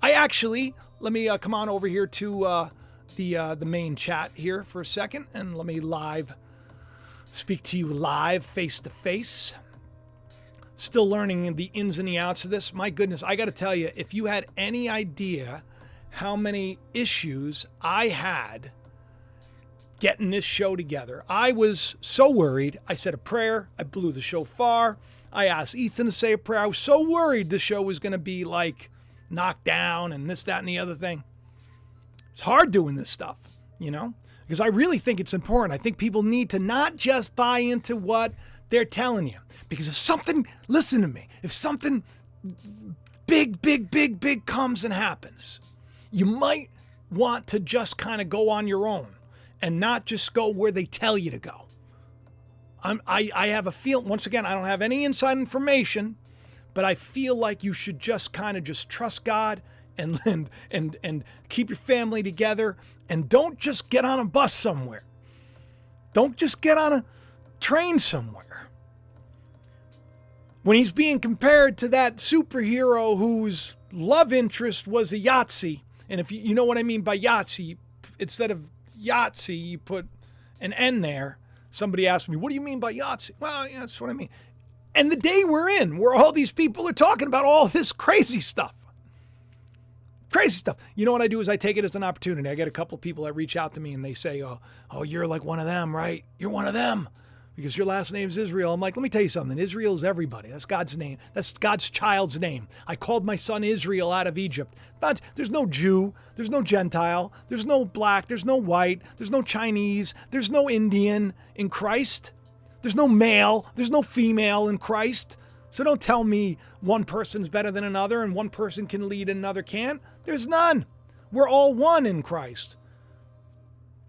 Let me come on over here to the main chat here for a second, and let me speak to you live, face to face. Still learning the ins and the outs of this. My goodness, I got to tell you, if you had any idea how many issues I had getting this show together, I was so worried. I said a prayer. I blew the shofar. I asked Ethan to say a prayer. I was so worried the show was going to be like knocked down and this, that, and the other thing. It's hard doing this stuff, because I really think it's important. I think people need to not just buy into what they're telling you. Because listen to me, if something big comes and happens, you might want to just kind of go on your own and not just go where they tell you to go. I have a feel, once again, I don't have any inside information, but I feel like you should just kind of just trust God and keep your family together, and don't just get on a bus somewhere. Don't just get on a train somewhere. When he's being compared to that superhero whose love interest was a Yahtzee, and if you know what I mean by Yahtzee, instead of Yahtzee, you put an N there. Somebody asked me, what do you mean by Yahtzee? Well, yeah, that's what I mean. And the day we're in, where all these people are talking about all this crazy stuff. Crazy stuff. You know what I do is I take it as an opportunity. I get a couple of people that reach out to me and they say, oh, you're like one of them, right? You're one of them because your last name is Israel. I'm like, let me tell you something. Israel is everybody. That's God's name. That's God's child's name. I called my son Israel out of Egypt. There's no Jew. There's no Gentile. There's no black. There's no white. There's no Chinese. There's no Indian in Christ. There's no male. There's no female in Christ. So don't tell me one person's better than another and one person can lead and another can't. There's none. We're all one in Christ.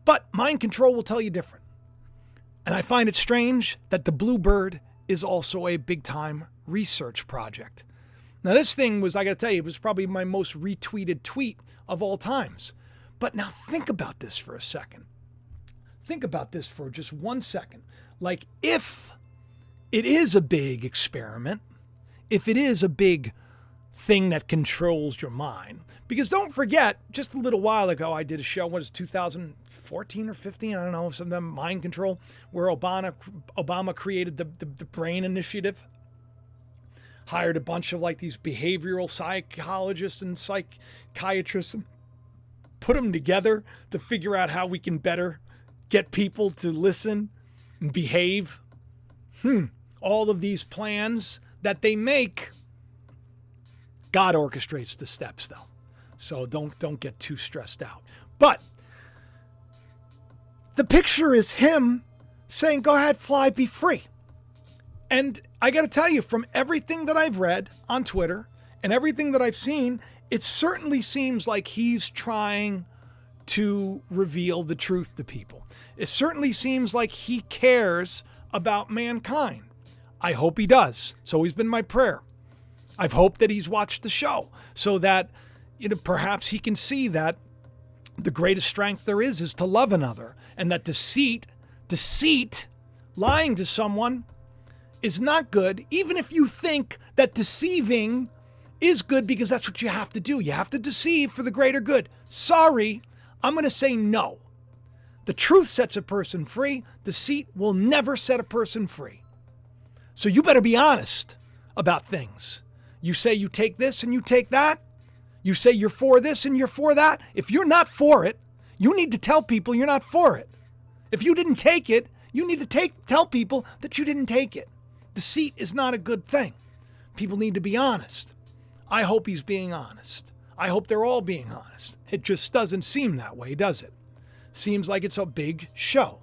But mind control will tell you different. And I find it strange that the Bluebird is also a big-time research project. Now this thing was, I got to tell you, it was probably my most retweeted tweet of all times. But now think about this for a second. Think about this for just 1 second. Like, if it is a big experiment, if it is a big thing that controls your mind, because don't forget, just a little while ago, I did a show, 2014 or 15? I don't know, some of them, Mind Control, where Obama created the Brain Initiative, hired a bunch of like these behavioral psychologists and psychiatrists and put them together to figure out how we can better get people to listen and behave. All of these plans that they make, God orchestrates the steps though. So don't get too stressed out. But the picture is him saying, go ahead, fly, be free. And I got to tell you, from everything that I've read on Twitter and everything that I've seen, it certainly seems like he's trying to reveal the truth to people. It certainly seems like he cares about mankind. I hope he does. It's always been my prayer. I've hoped that he's watched the show so that, perhaps he can see that the greatest strength there is to love another, and that deceit, lying to someone is not good, even if you think that deceiving is good because that's what you have to do. You have to deceive for the greater good. Sorry, I'm going to say no. The truth sets a person free. Deceit will never set a person free. So you better be honest about things. You say you take this and you take that. You say you're for this and you're for that. If you're not for it, you need to tell people you're not for it. If you didn't take it, you need to tell people that you didn't take it. Deceit is not a good thing. People need to be honest. I hope he's being honest. I hope they're all being honest. It just doesn't seem that way, does it? Seems like it's a big show.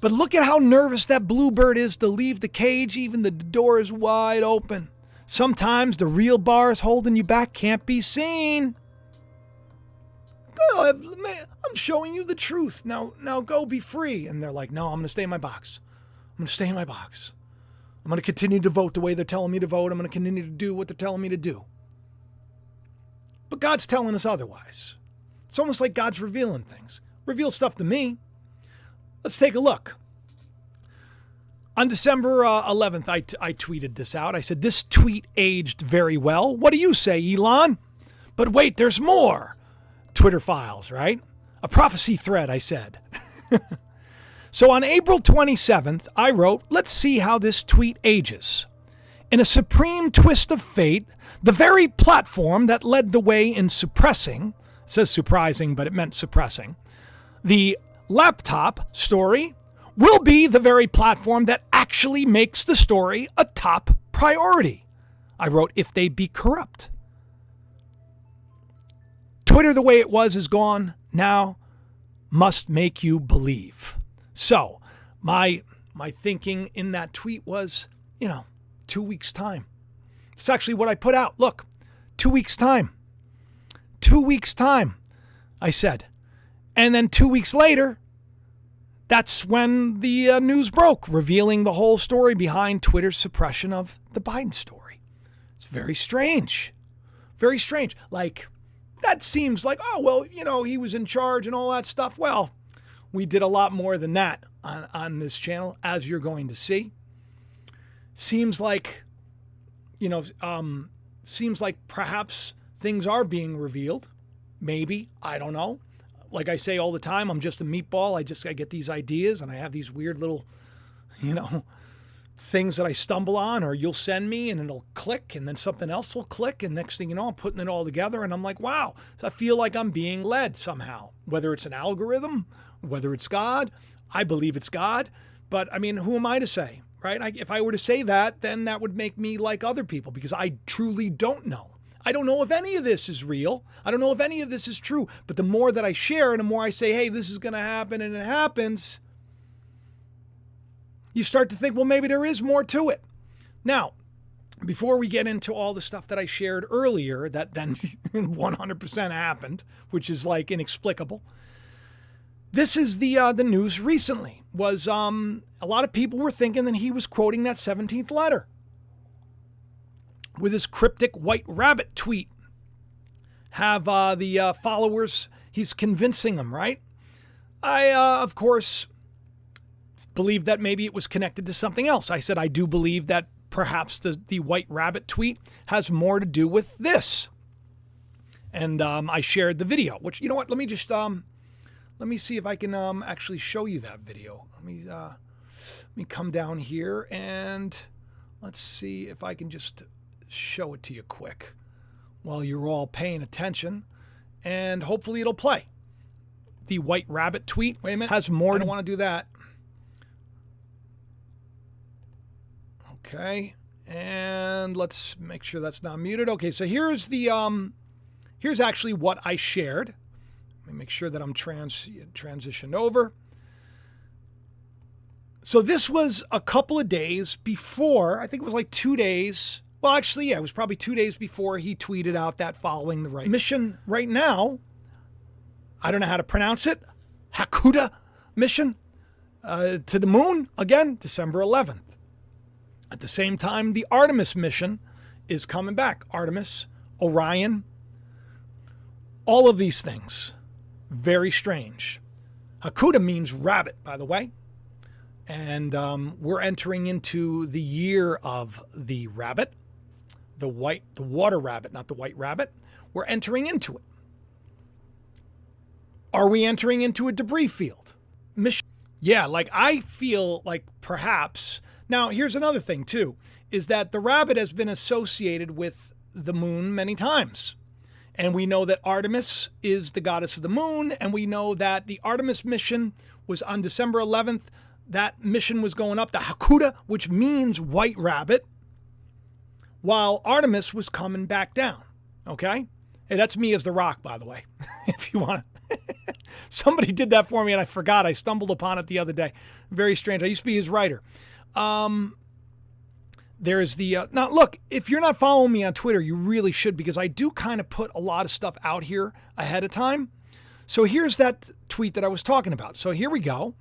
But look at how nervous that bluebird is to leave the cage, even the door is wide open. Sometimes the real bars holding you back can't be seen. I'm showing you the truth. Now go be free. And they're like, no, I'm going to stay in my box. I'm going to stay in my box. I'm going to continue to vote the way they're telling me to vote. I'm going to continue to do what they're telling me to do. But God's telling us otherwise. It's almost like God's revealing things. Reveal stuff to me. Let's take a look. On December 11th, I tweeted this out. I said, this tweet aged very well. What do you say, Elon? But wait, there's more. Twitter files, right? A prophecy thread, I said. So on April 27th, I wrote, let's see how this tweet ages. In a supreme twist of fate, the very platform that led the way in suppressing, it says surprising, but it meant suppressing, the laptop story will be the very platform that actually makes the story a top priority. I wrote, if they be corrupt. Twitter the way it was is gone. Now must make you believe. So my thinking in that tweet was, 2 weeks time. It's actually what I put out. Look, 2 weeks time. 2 weeks time, I said. And then 2 weeks later, that's when the news broke, revealing the whole story behind Twitter's suppression of the Biden story. It's very strange. Very strange. Like, that seems like, oh, well, he was in charge and all that stuff. Well, we did a lot more than that on this channel, as you're going to see. Seems like, perhaps things are being revealed. Maybe. I don't know. Like I say all the time, I'm just a meatball. I get these ideas and I have these weird little, things that I stumble on, or you'll send me and it'll click and then something else will click. And next thing you know, I'm putting it all together and I'm like, wow, so I feel like I'm being led somehow, whether it's an algorithm, whether it's God. I believe it's God. But I mean, who am I to say, right? If I were to say that, then that would make me like other people because I truly don't know. I don't know if any of this is real. I don't know if any of this is true. But the more that I share and the more I say, hey, this is going to happen and it happens, you start to think, well, maybe there is more to it. Now, before we get into all the stuff that I shared earlier that then 100% happened, which is like inexplicable, this is the news recently. Was a lot of people were thinking that he was quoting that 17th letter with his cryptic white rabbit tweet. Have the followers, he's convincing them, right? I, of course, believe that maybe it was connected to something else. I said I do believe that perhaps the white rabbit tweet has more to do with this. And I shared the video, which, you know what, let me just, let me see if I can actually show you that video. Let me come down here and let's see if I can just show it to you quick while you're all paying attention, and hopefully it'll play. The white rabbit tweet, wait a minute, has more. I don't want to do that. Okay, and let's make sure that's not muted. Okay, so here's the here's actually what I shared. Let me make sure that I'm transitioned over. So this was a couple of days before, I think it was like 2 days. Well, actually, yeah, it was probably 2 days before he tweeted out that following the right mission right now. I don't know how to pronounce it. Hakuda mission to the moon, again, December 11th. At the same time, the Artemis mission is coming back. Artemis, Orion, all of these things. Very strange. Hakuda means rabbit, by the way. And we're entering into the year of the rabbit, the water rabbit, not the white rabbit. We're entering into it. Are we entering into a debris field? Yeah, like I feel like perhaps. Now, here's another thing too, is that the rabbit has been associated with the moon many times. And we know that Artemis is the goddess of the moon. And we know that the Artemis mission was on December 11th. That mission was going up, the Hakuda, which means white rabbit, while Artemis was coming back down. Okay? Hey, that's me as the Rock, by the way, if you want to. Somebody did that for me and I forgot. I stumbled upon it the other day. Very strange. I used to be his writer. There's the, now look, if you're not following me on Twitter, you really should, because I do kind of put a lot of stuff out here ahead of time. So here's that tweet that I was talking about. So here we go.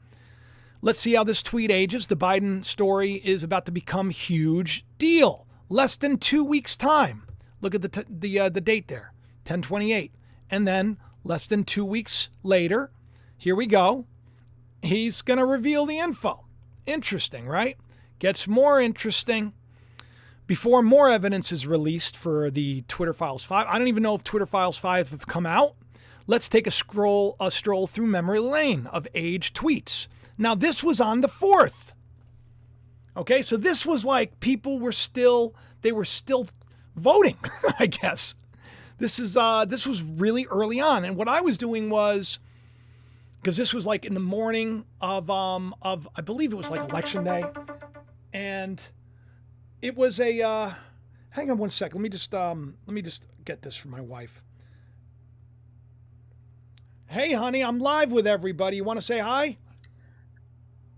Let's see how this tweet ages. The Biden story is about to become huge deal. Less than 2 weeks time. Look at the date there, 10/28. And then less than 2 weeks later, here we go. He's going to reveal the info. Interesting, right? Gets more interesting before more evidence is released for the Twitter Files 5. I don't even know if Twitter Files 5 have come out. Let's take a stroll through memory lane of age tweets. Now, this was on the 4th. Okay, so this was like people were still voting, I guess. This was really early on. And what I was doing was, because this was like in the morning of I believe it was like election day. And it was a, hang on one second. Let me just get this from my wife. Hey, honey, I'm live with everybody. You want to say hi?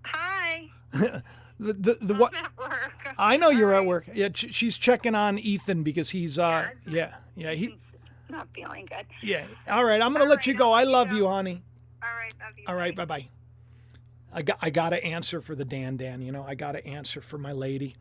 Hi. What? I'm at work. I know you're at work. Yeah, she's checking on Ethan because he's He's not feeling good. Yeah. All right, I'm gonna let you go. I love you, honey. All right, love you. All right, bye. I got to answer for the Dan. You know, I got to answer for my lady.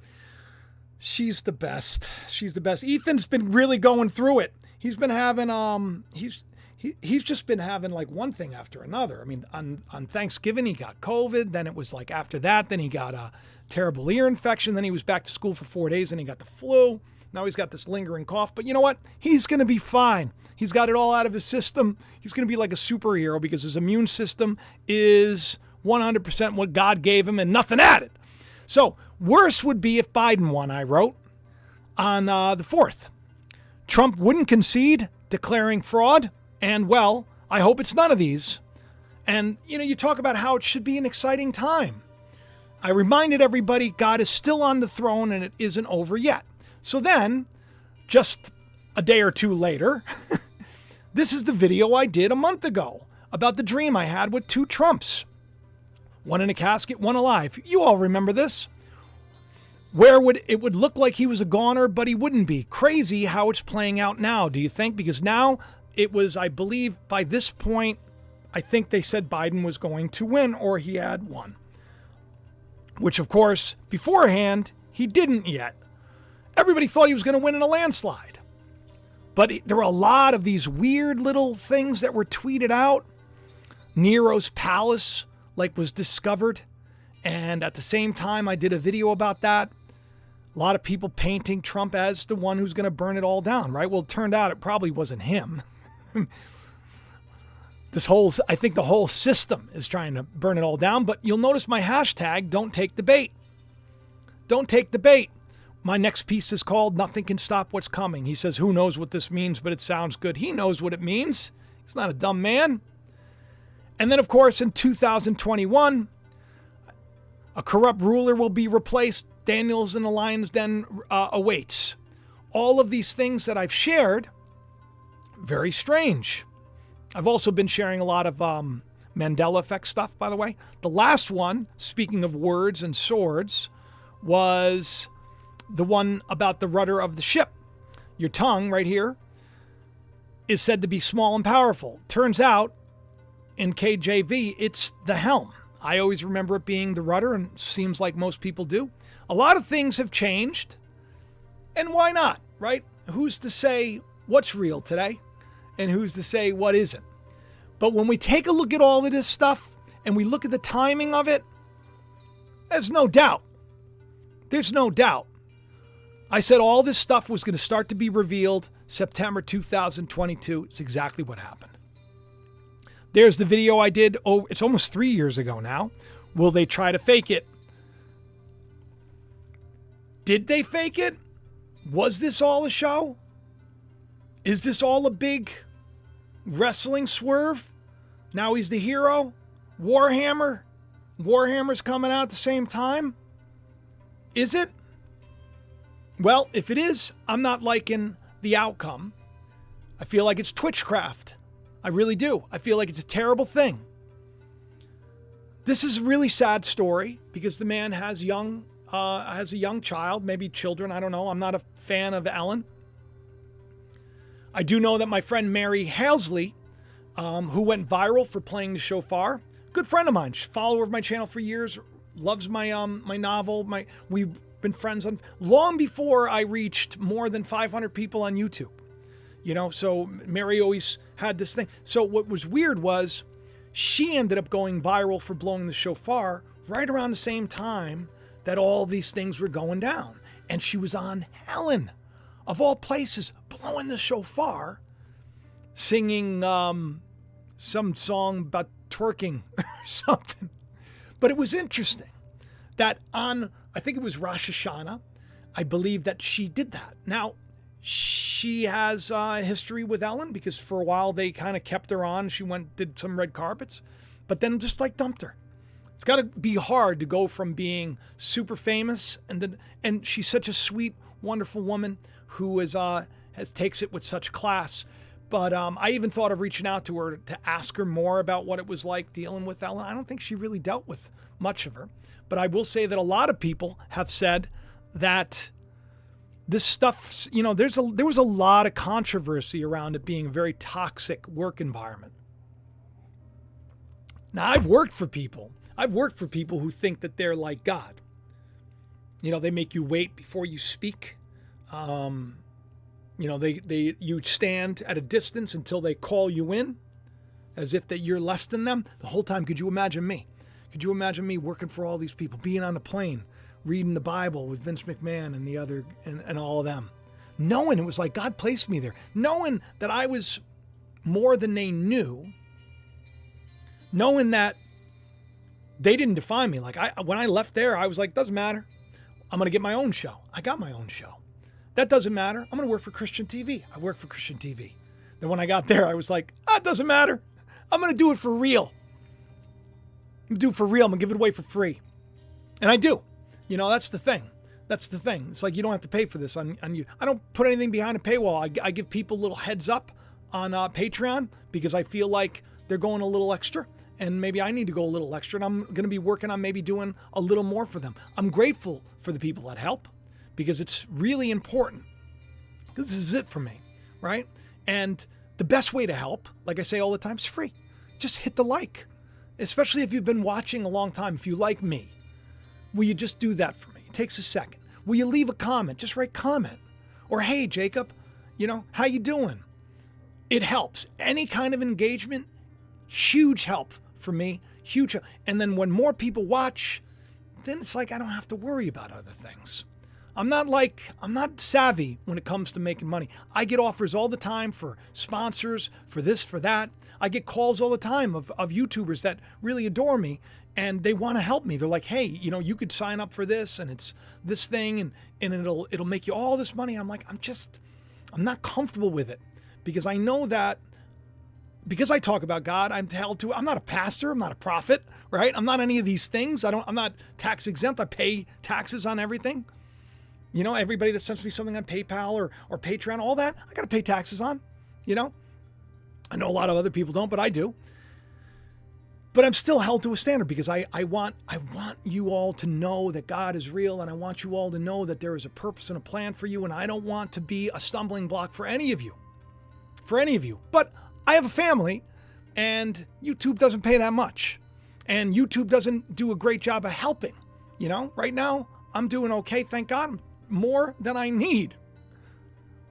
She's the best. She's the best. Ethan's been really going through it. He's been having he's just been having like one thing after another. I mean, on Thanksgiving he got COVID. Then it was like after that, then he got a terrible ear infection. Then he was back to school for 4 days and he got the flu. Now he's got this lingering cough. But you know what? He's going to be fine. He's got it all out of his system. He's going to be like a superhero because his immune system is 100% what God gave him and nothing added. So worse would be if Biden won, I wrote, on the 4th. Trump wouldn't concede, declaring fraud. And, well, I hope it's none of these. And, you know, you talk about how it should be an exciting time. I reminded everybody God is still on the throne and it isn't over yet. So then, just a day or two later, this is the video I did a month ago about the dream I had with two Trumps. One in a casket, one alive. You all remember this. Where it would look like he was a goner, but he wouldn't be. Crazy how it's playing out now, do you think? Because now it was, I believe, by this point, I think they said Biden was going to win or he had won. Which, of course, beforehand, he didn't yet. Everybody thought he was going to win in a landslide. But there were a lot of these weird little things that were tweeted out. Nero's palace, was discovered. And at the same time, I did a video about that. A lot of people painting Trump as the one who's going to burn it all down, right? Well, it turned out it probably wasn't him. I think the whole system is trying to burn it all down. But you'll notice my hashtag, don't take the bait. Don't take the bait. My next piece is called Nothing Can Stop What's Coming. He says, who knows what this means, but it sounds good. He knows what it means. He's not a dumb man. And then, of course, in 2021, a corrupt ruler will be replaced. Daniels in the lion's den awaits. All of these things that I've shared, very strange. I've also been sharing a lot of Mandela effect stuff, by the way. The last one, speaking of words and swords, was the one about the rudder of the ship. Your tongue right here is said to be small and powerful. Turns out, in KJV, it's the helm. I always remember it being the rudder, and it seems like most people do. A lot of things have changed, and why not, right? Who's to say what's real today, and who's to say what isn't? But when we take a look at all of this stuff, and we look at the timing of it, there's no doubt. There's no doubt. I said all this stuff was going to start to be revealed September 2022. It's exactly what happened. There's the video I did. Oh, it's almost 3 years ago now. Will they try to fake it? Did they fake it? Was this all a show? Is this all a big wrestling swerve? Now he's the hero? Warhammer? Warhammer's coming out at the same time? Is it? Well, if it is, I'm not liking the outcome. I feel like it's twitchcraft. I really do. I feel like it's a terrible thing. This is a really sad story because the man has a young child, maybe children. I don't know. I'm not a fan of Ellen. I do know that my friend Mary Halsley, who went viral for playing the shofar, good friend of mine, follower of my channel for years, loves my my novel. We've been friends long before I reached more than 500 people on YouTube. You know, so Mary always had this thing. So what was weird was she ended up going viral for blowing the shofar right around the same time that all these things were going down. And she was on Helen, of all places, blowing the shofar, singing some song about twerking or something. But it was interesting that on, I think it was Rosh Hashanah, I believe that she did that. Now, she has a history with Ellen because for a while they kind of kept her on. She did some red carpets, but then just like dumped her. It's got to be hard to go from being super famous and she's such a sweet, wonderful woman who takes it with such class. But I even thought of reaching out to her to ask her more about what it was like dealing with Ellen. I don't think she really dealt with much of her. But I will say that a lot of people have said that this stuff, you know, there was a lot of controversy around it being a very toxic work environment. Now, I've worked for people who think that they're like God. You know, they make you wait before you speak. You know, you stand at a distance until they call you in, as if that you're less than them. The whole time, could you imagine me? Could you imagine me working for all these people, being on a plane, reading the Bible with Vince McMahon and the other and all of them, knowing it was like God placed me there, knowing that I was more than they knew, knowing that they didn't define me. Like when I left there, I was like, doesn't matter. I'm going to get my own show. I got my own show. That doesn't matter. I'm going to work for Christian TV. I work for Christian TV. Then when I got there, I was like, it doesn't matter. I'm going to do it for real. I'm going to do it for real. I'm going to give it away for free. And I do. You know, that's the thing. That's the thing. It's like you don't have to pay for this on you. I don't put anything behind a paywall. I give people a little heads up on Patreon because I feel like they're going a little extra. And maybe I need to go a little extra. And I'm going to be working on maybe doing a little more for them. I'm grateful for the people that help because it's really important. Because this is it for me, right? And the best way to help, like I say all the time, is free. Just hit the like. Especially if you've been watching a long time. If you like me, will you just do that for me? It takes a second. Will you leave a comment? Just write comment. Or, hey, Jacob, you know, how you doing? It helps. Any kind of engagement, huge help for me. Huge help. And then when more people watch, then it's like I don't have to worry about other things. I'm not savvy when it comes to making money. I get offers all the time for sponsors, for this, for that. I get calls all the time of YouTubers that really adore me and they want to help me. They're like, hey, you know, you could sign up for this and it's this thing and it'll make you all this money. I'm like, I'm not comfortable with it because I know that because I talk about God, I'm held to, I'm not a pastor, I'm not a prophet, right? I'm not any of these things. I'm not tax exempt. I pay taxes on everything. You know, everybody that sends me something on PayPal or Patreon, all that, I got to pay taxes on, you know? I know a lot of other people don't, but I do. But I'm still held to a standard because I want you all to know that God is real, and I want you all to know that there is a purpose and a plan for you, and I don't want to be a stumbling block for any of you. But I have a family, and YouTube doesn't pay that much. And YouTube doesn't do a great job of helping. Right now, I'm doing okay, thank God, more than I need.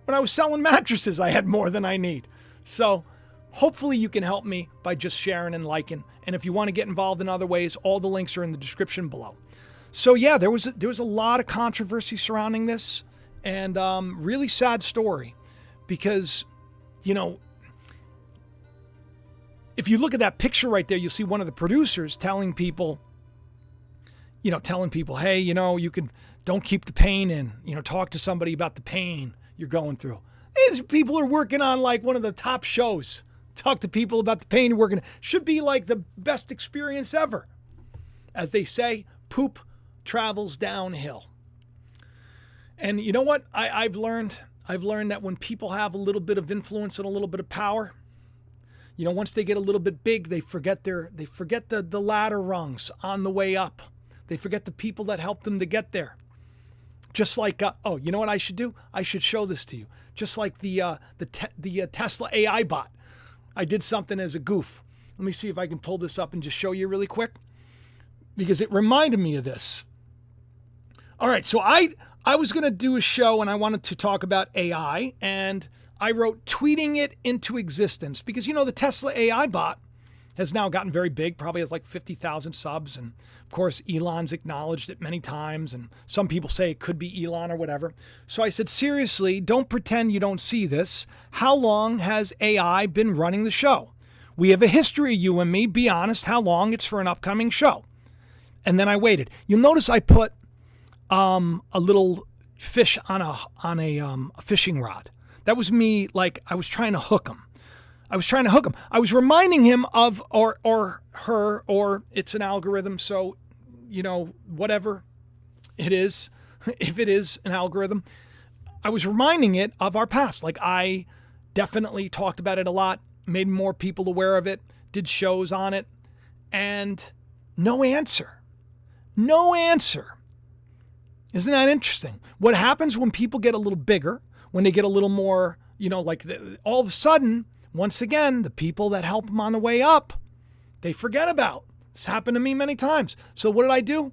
When I was selling mattresses, I had more than I need. So hopefully you can help me by just sharing and liking. And if you want to get involved in other ways, all the links are in the description below. So yeah, there was a lot of controversy surrounding this, and really sad story because, if you look at that picture right there, you'll see one of the producers telling people, hey, don't keep the pain in, talk to somebody about the pain you're going through. These people are working on like one of the top shows. Talk to people about the pain you're working on. Should be like the best experience ever. As they say, poop travels downhill. And you know what? I've learned that when people have a little bit of influence and a little bit of power, once they get a little bit big, they forget the ladder rungs on the way up. They forget the people that helped them to get there. Just like, you know what I should do? I should show this to you. Just like the Tesla AI bot. I did something as a goof. Let me see if I can pull this up and just show you really quick, because it reminded me of this. All right, so I was going to do a show and I wanted to talk about AI, and I wrote tweeting it into existence because, the Tesla AI bot has now gotten very big, probably has like 50,000 subs. And of course, Elon's acknowledged it many times. And some people say it could be Elon or whatever. So I said, seriously, don't pretend you don't see this. How long has AI been running the show? We have a history, you and me. Be honest, how long it's for an upcoming show. And then I waited. You'll notice I put a little fish on a fishing rod. That was me, like I was trying to hook him. I was reminding him of, or her, or it's an algorithm. So, whatever it is, if it is an algorithm, I was reminding it of our past. Like I definitely talked about it a lot, made more people aware of it, did shows on it, and no answer. Isn't that interesting? What happens when people get a little bigger, when they get a little more, all of a sudden, once again, the people that help them on the way up, they forget about. It's happened to me many times. So what did I do?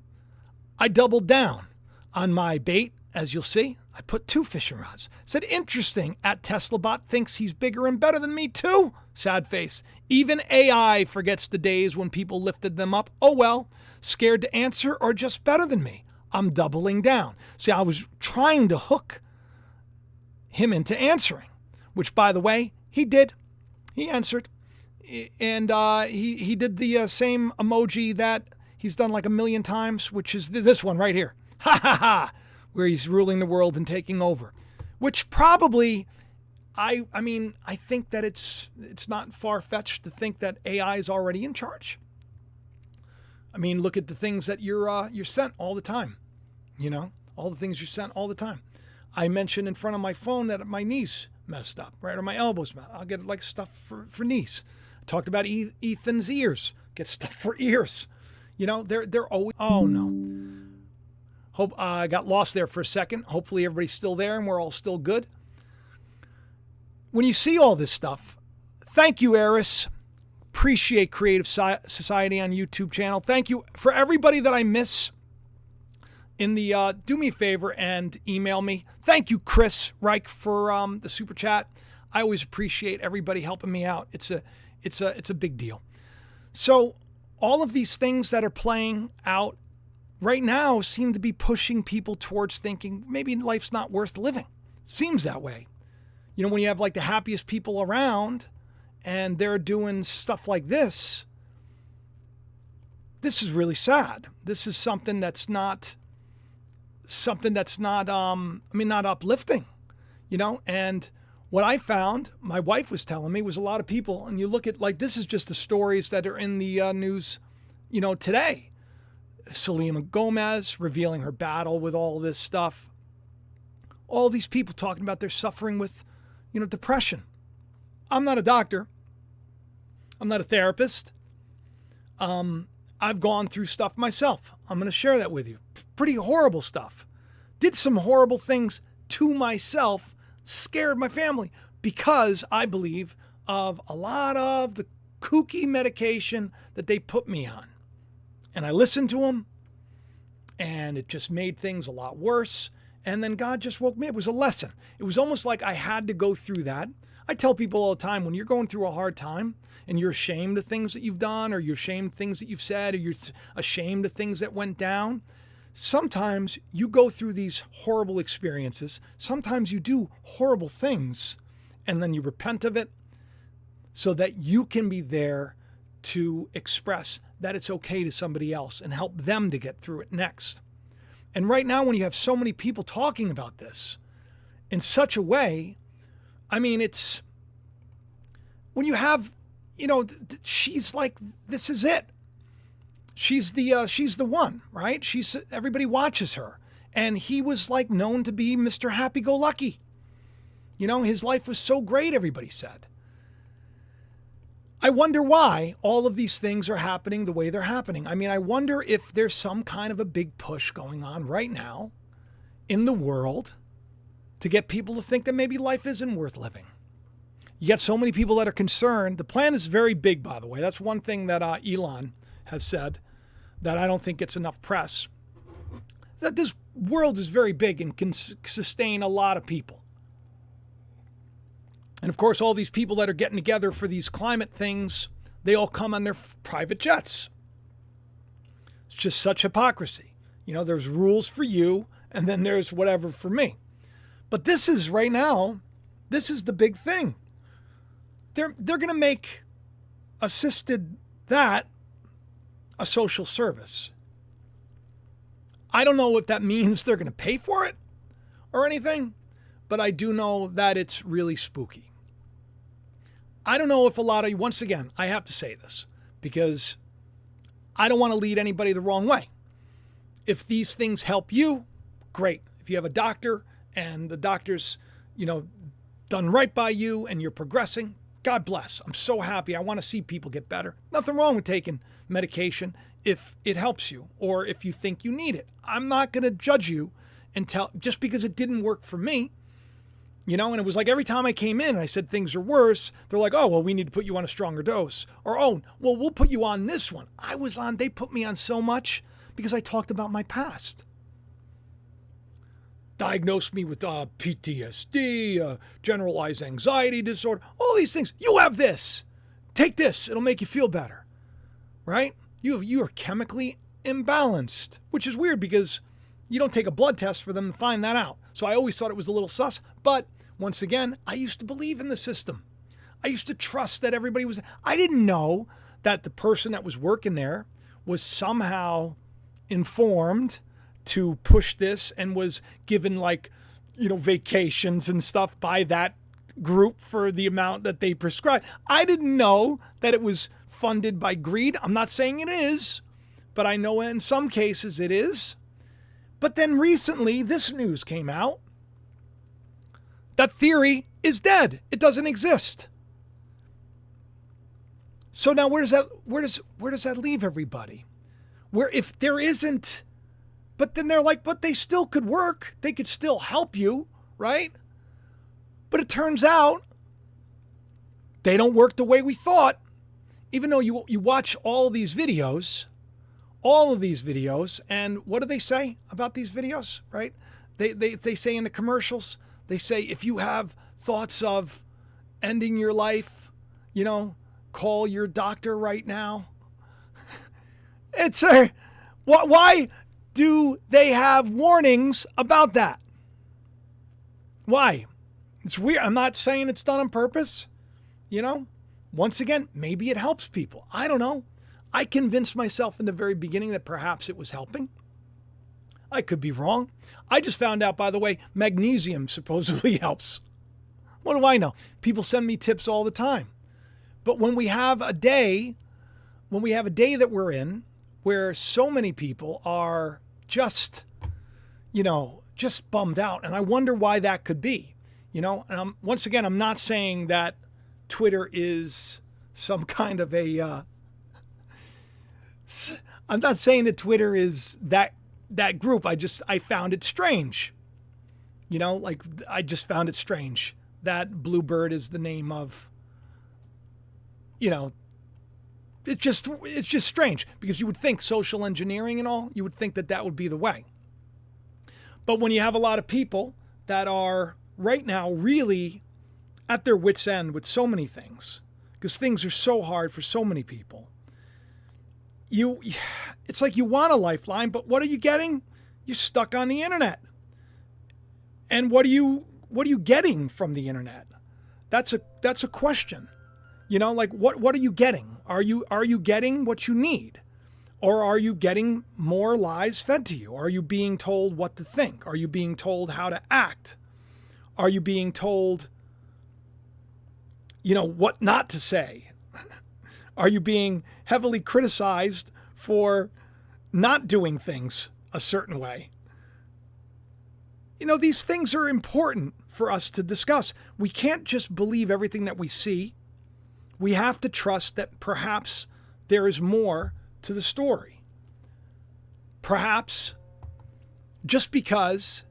I doubled down on my bait, as you'll see. I put 2 fishing rods. Said, interesting, at TeslaBot thinks he's bigger and better than me too. Sad face. Even AI forgets the days when people lifted them up. Oh well, scared to answer or just better than me. I'm doubling down. See, I was trying to hook him into answering, which by the way, he did. He answered, and he did the same emoji that he's done like a million times, which is this one right here. Ha ha ha, where he's ruling the world and taking over, which probably, I think that it's not far-fetched to think that AI is already in charge. I mean, look at the things that you're sent all the time, all the things you're sent all the time. I mentioned in front of my phone that my knees messed up, right? Or my elbows messed up. I'll get like stuff for knees. I talked about Ethan's ears. Get stuff for ears. They're always, oh no. Hope I got lost there for a second. Hopefully everybody's still there and we're all still good. When you see all this stuff, thank you, Erick. Appreciate Creative Society on YouTube channel. Thank you for everybody that I miss. In the do me a favor and email me. Thank you, Chris Reich, for the super chat. I always appreciate everybody helping me out. It's a big deal. So all of these things that are playing out right now seem to be pushing people towards thinking maybe life's not worth living. Seems that way. When you have like the happiest people around and they're doing stuff like this is really sad. This is something that's not not uplifting, and what I found, my wife was telling me, was a lot of people, and you look at like, this is just the stories that are in the news, today. Selena Gomez revealing her battle with all this stuff. All these people talking about their suffering with, depression. I'm not a doctor. I'm not a therapist. I've gone through stuff myself. I'm going to share that with you. Pretty horrible stuff. Did some horrible things to myself, scared my family because I believe of a lot of the kooky medication that they put me on. And I listened to them, and it just made things a lot worse. And then God just woke me up. It was a lesson. It was almost like I had to go through that. I tell people all the time, when you're going through a hard time and you're ashamed of things that you've done, or you're ashamed of things that you've said, or you're ashamed of things that went down, sometimes you go through these horrible experiences. Sometimes you do horrible things, and then you repent of it so that you can be there to express that it's okay to somebody else and help them to get through it next. And right now, when you have so many people talking about this in such a way, I mean, it's when you have, she's like, this is it. She's the one, right? Everybody watches her. And he was like known to be Mr. Happy-Go-Lucky. His life was so great, everybody said. I wonder why all of these things are happening the way they're happening. I mean, I wonder if there's some kind of a big push going on right now in the world to get people to think that maybe life isn't worth living. You get so many people that are concerned. The plan is very big, by the way. That's one thing that Elon has said that I don't think gets enough press. That this world is very big and can sustain a lot of people. And of course, all these people that are getting together for these climate things, they all come on their private jets. It's just such hypocrisy. There's rules for you, and then there's whatever for me. But this is right now, this is the big thing. They're going to make assisted that a social service. I don't know if that means they're going to pay for it or anything, but I do know that it's really spooky. I don't know if a lot of you, once again, I have to say this because I don't want to lead anybody the wrong way. If these things help you, great. If you have a doctor and the doctor's, done right by you and you're progressing, God bless. I'm so happy. I want to see people get better. Nothing wrong with taking medication if it helps you or if you think you need it. I'm not going to judge you just because it didn't work for me. And it was like every time I came in and I said things are worse, they're like, oh, well, we need to put you on a stronger dose. Or, oh, well, we'll put you on this one. They put me on so much because I talked about my past. Diagnosed me with PTSD, generalized anxiety disorder, all these things. You have this. Take this. It'll make you feel better. Right? You are chemically imbalanced, which is weird because you don't take a blood test for them to find that out. So I always thought it was a little sus. But once again, I used to believe in the system. I used to trust that everybody was. I didn't know that the person that was working there was somehow informed to push this and was given vacations and stuff by that group for the amount that they prescribed. I didn't know that it was funded by greed. I'm not saying it is, but I know in some cases it is. But then recently, this news came out. That theory is dead. It doesn't exist. So now where does that leave everybody? Where if there isn't, but then they're like, but they still could work. They could still help you, right? But it turns out they don't work the way we thought. Even though you watch all of these videos, and what do they say about these videos, right? They say in the commercials, they say, if you have thoughts of ending your life, call your doctor right now. Why do they have warnings about that? Why? It's weird. I'm not saying it's done on purpose. Once again, maybe it helps people. I don't know. I convinced myself in the very beginning that perhaps it was helping. I could be wrong. I just found out, by the way, magnesium supposedly helps. What do I know? People send me tips all the time. But when we have a day that we're in where so many people are just bummed out, and I wonder why that could be. And once again, I'm not saying that Twitter is some kind of I'm not saying that Twitter is that group. I found it strange. Like I just found it strange that Bluebird is the name of, it's just strange, because you would think social engineering and all, you would think that would be the way. But when you have a lot of people that are right now really at their wits' end with so many things, because things are so hard for so many people, it's like you want a lifeline, but what are you getting? You're stuck on the internet. And what are you getting from the internet? That's a question. Like what are you getting? Are you getting what you need? Or are you getting more lies fed to you? Are you being told what to think? Are you being told how to act? Are you being told, what not to say? Are you being heavily criticized for not doing things a certain way? These things are important for us to discuss. We can't just believe everything that we see. We have to trust that perhaps there is more to the story. Perhaps just because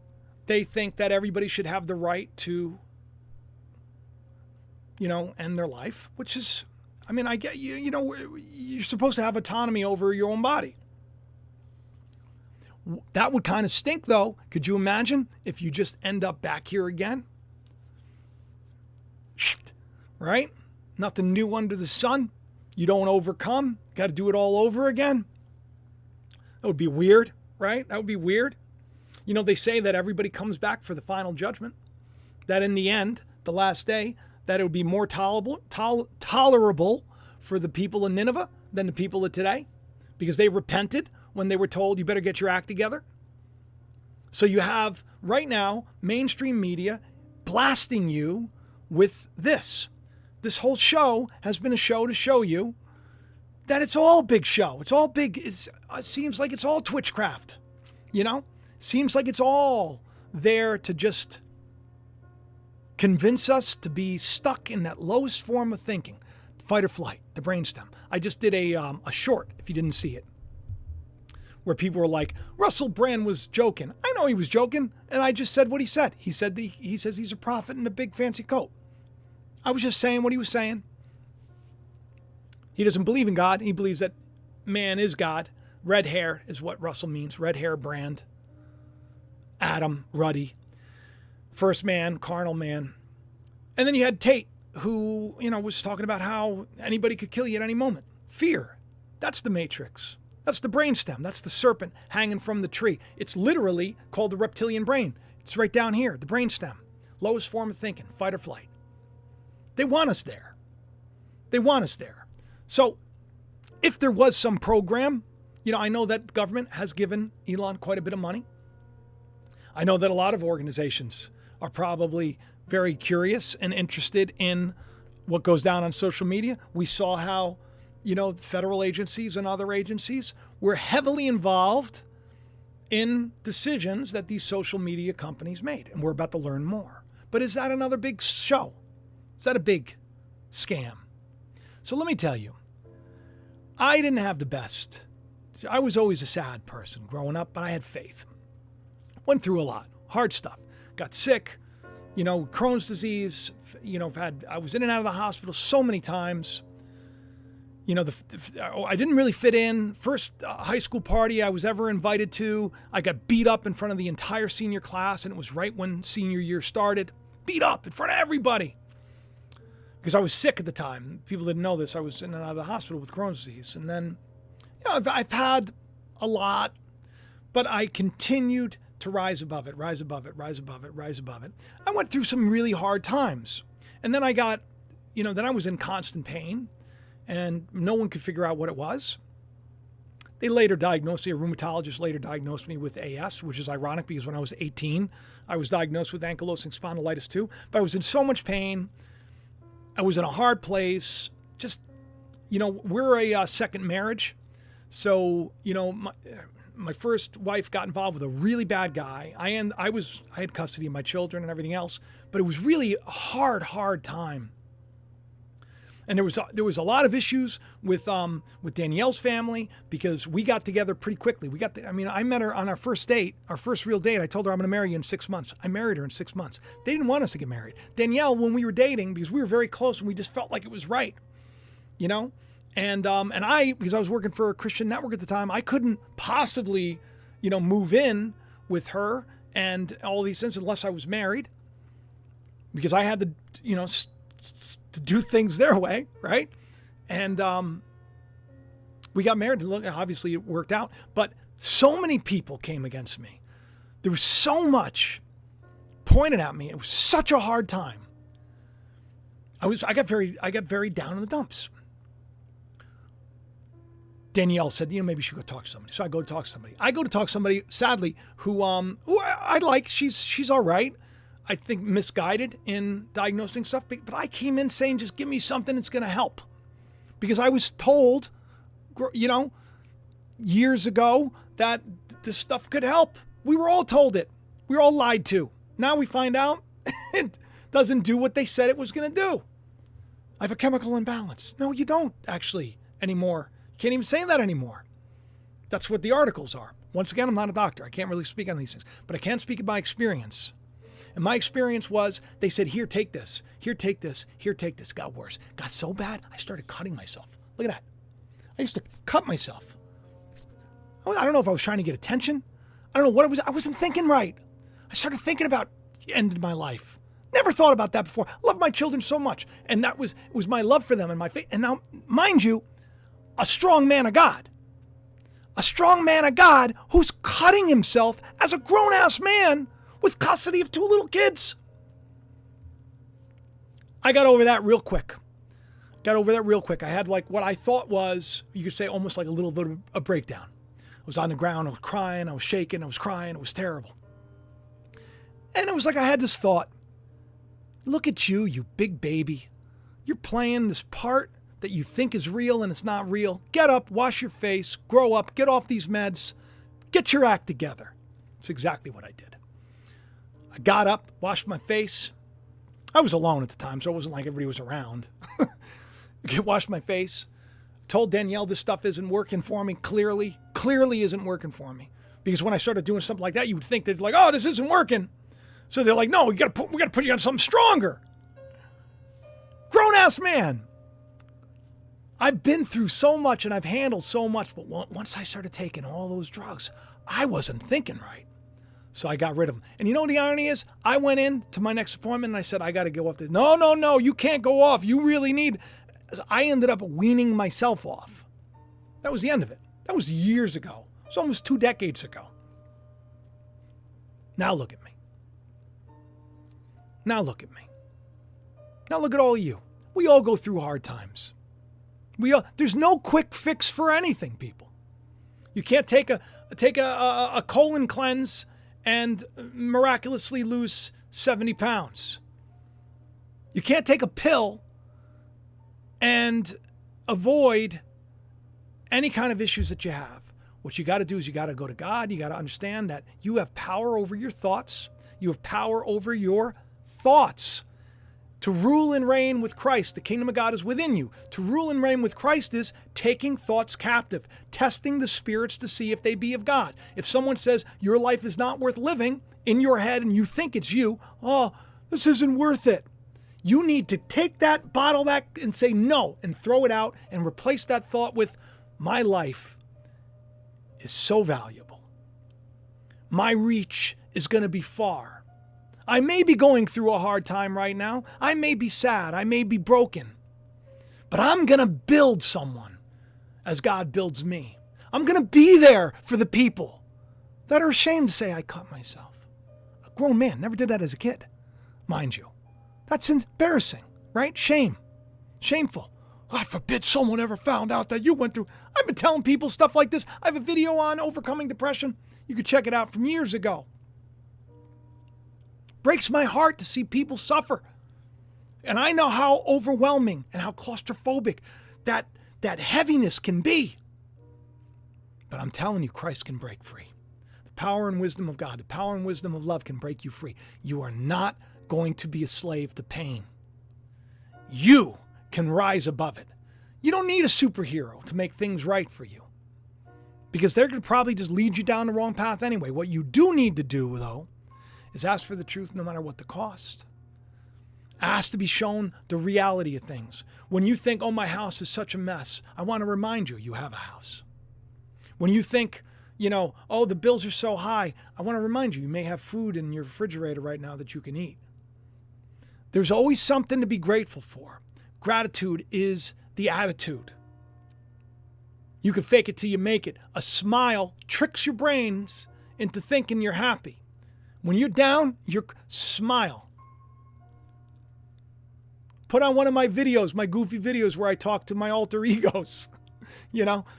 they think that everybody should have the right to, end their life, which is, I get you're supposed to have autonomy over your own body. That would kind of stink, though. Could you imagine if you just end up back here again? Right? Nothing new under the sun. You don't overcome. Got to do it all over again. That would be weird, right? That would be weird. They say that everybody comes back for the final judgment. That in the end, the last day, that it would be more tolerable for the people in Nineveh than the people of today, because they repented when they were told you better get your act together. So you have right now mainstream media blasting you with this. This whole show has been a show to show you that it's all a big show. It's all big. It seems like it's all Twitchcraft, Seems like it's all there to just convince us to be stuck in that lowest form of thinking, fight or flight, the brainstem. I just did a short, if you didn't see it, where people were like, Russell Brand was joking. I know he was joking, and I just said what he said. He said he says he's a prophet in a big fancy coat. I was just saying what he was saying. He doesn't believe in God. He believes that man is God. Red hair is what Russell means. Red hair brand. Adam, ruddy. First man, carnal man. And then you had Tate, who, was talking about how anybody could kill you at any moment. Fear. That's the matrix. That's the brainstem. That's the serpent hanging from the tree. It's literally called the reptilian brain. It's right down here, the brainstem. Lowest form of thinking, fight or flight. They want us there. They want us there. So if there was some program, I know that the government has given Elon quite a bit of money. I know that a lot of organizations are probably very curious and interested in what goes down on social media. We saw how, federal agencies and other agencies were heavily involved in decisions that these social media companies made. And we're about to learn more. But is that another big show? Is that a big scam? So let me tell you, I didn't have the best. I was always a sad person growing up, but I had faith. Went through a lot, hard stuff. Got sick, Crohn's disease, I was in and out of the hospital so many times. I didn't really fit in. First high school party I was ever invited to, I got beat up in front of the entire senior class, and it was right when senior year started. Beat up in front of everybody. Because I was sick at the time. People didn't know this. I was in and out of the hospital with Crohn's disease. And then, I've had a lot, but I continued to rise above it. I went through some really hard times. And then I got, then I was in constant pain, and no one could figure out what it was. They later diagnosed me, a rheumatologist later diagnosed me with AS, which is ironic because when I was 18, I was diagnosed with ankylosing spondylitis too. But I was in so much pain. I was in a hard place. Just, we're a second marriage. So, my first wife got involved with a really bad guy. I had custody of my children and everything else, but it was really a hard time. And there was a lot of issues with Danielle's family because we got together pretty quickly. I met her on our first date, our first real date. I told her I'm going to marry you in 6 months. I married her in 6 months. They didn't want us to get married. Danielle, when we were dating, because we were very close and we just felt like it was right, you know. And because I was working for a Christian network at the time, I couldn't possibly, move in with her and all these things unless I was married, because I had to, to do things their way, right? And we got married. Look, obviously it worked out, but so many people came against me. There was so much pointed at me. It was such a hard time. I got very down in the dumps. Danielle said, maybe you should go talk to somebody. So I go to talk to somebody. I go to talk to somebody, sadly, who I like. She's all right. I think misguided in diagnosing stuff, but I came in saying, just give me something that's going to help. Because I was told, years ago that this stuff could help. We were all told it. We were all lied to. Now we find out it doesn't do what they said it was going to do. I have a chemical imbalance. No, you don't actually anymore. You can't even say that anymore. That's what the articles are. Once again, I'm not a doctor. I can't really speak on these things, but I can speak of my experience. And my experience was, they said, here, take this. Here, take this. Here, take this. Got worse. Got so bad, I started cutting myself. Look at that. I used to cut myself. I don't know if I was trying to get attention. I don't know what it was. I wasn't thinking right. I started thinking about the end of my life. Never thought about that before. I love my children so much. And it was my love for them and my faith. And now, mind you, a strong man of God. A strong man of God who's cutting himself as a grown-ass man with custody of 2 little kids. I got over that real quick. I had what I thought was, you could say, almost like a little bit of a breakdown. I was on the ground, I was crying, I was shaking, I was crying, it was terrible. And it was like I had this thought, look at you, you big baby. You're playing this part that you think is real and it's not real. Get up, wash your face, grow up, get off these meds, get your act together. It's exactly what I did. I got up, washed my face. I was alone at the time, so it wasn't like everybody was around. Washed my face. Told Danielle this stuff isn't working for me, clearly isn't working for me. Because when I started doing something like that, you would think they'd like, oh, this isn't working. So they're like, no, we got to put you on something stronger. Grown-ass man. I've been through so much and I've handled so much, but once I started taking all those drugs, I wasn't thinking right. So I got rid of them. And you know what the irony is? I went in to my next appointment and I said, I got to go off this. No, you can't go off. You really need. I ended up weaning myself off. That was the end of it. That was years ago. It was almost 2 decades ago. Now look at me. Now look at me. Now look at all of you. We all go through hard times. There's no quick fix for anything, people. You can't take a colon cleanse and miraculously lose 70 pounds. You can't take a pill and avoid any kind of issues that you have. What you got to do is you got to go to God. You got to understand that you have power over your thoughts. You have power over your thoughts. To rule and reign with Christ, the kingdom of God is within you. To rule and reign with Christ is taking thoughts captive, testing the spirits to see if they be of God. If someone says your life is not worth living in your head and you think it's you, oh, this isn't worth it. You need to take that, bottle that, and say no, and throw it out and replace that thought with, my life is so valuable. My reach is going to be far. I may be going through a hard time right now. I may be sad. I may be broken. But I'm going to build someone as God builds me. I'm going to be there for the people that are ashamed to say I cut myself. A grown man never did that as a kid, mind you. That's embarrassing, right? Shame. Shameful. God forbid someone ever found out that you went through. I've been telling people stuff like this. I have a video on overcoming depression. You can check it out from years ago. Breaks my heart to see people suffer. And I know how overwhelming and how claustrophobic that heaviness can be. But I'm telling you, Christ can break free. The power and wisdom of God, the power and wisdom of love can break you free. You are not going to be a slave to pain. You can rise above it. You don't need a superhero to make things right for you, because they're going to probably just lead you down the wrong path anyway. What you do need to do, though, is ask for the truth no matter what the cost. Ask to be shown the reality of things. When you think, oh, my house is such a mess, I want to remind you, you have a house. When you think, oh, the bills are so high, I want to remind you, you may have food in your refrigerator right now that you can eat. There's always something to be grateful for. Gratitude is the attitude. You can fake it till you make it. A smile tricks your brains into thinking you're happy. When you're down, smile. Put on one of my videos, my goofy videos where I talk to my alter egos.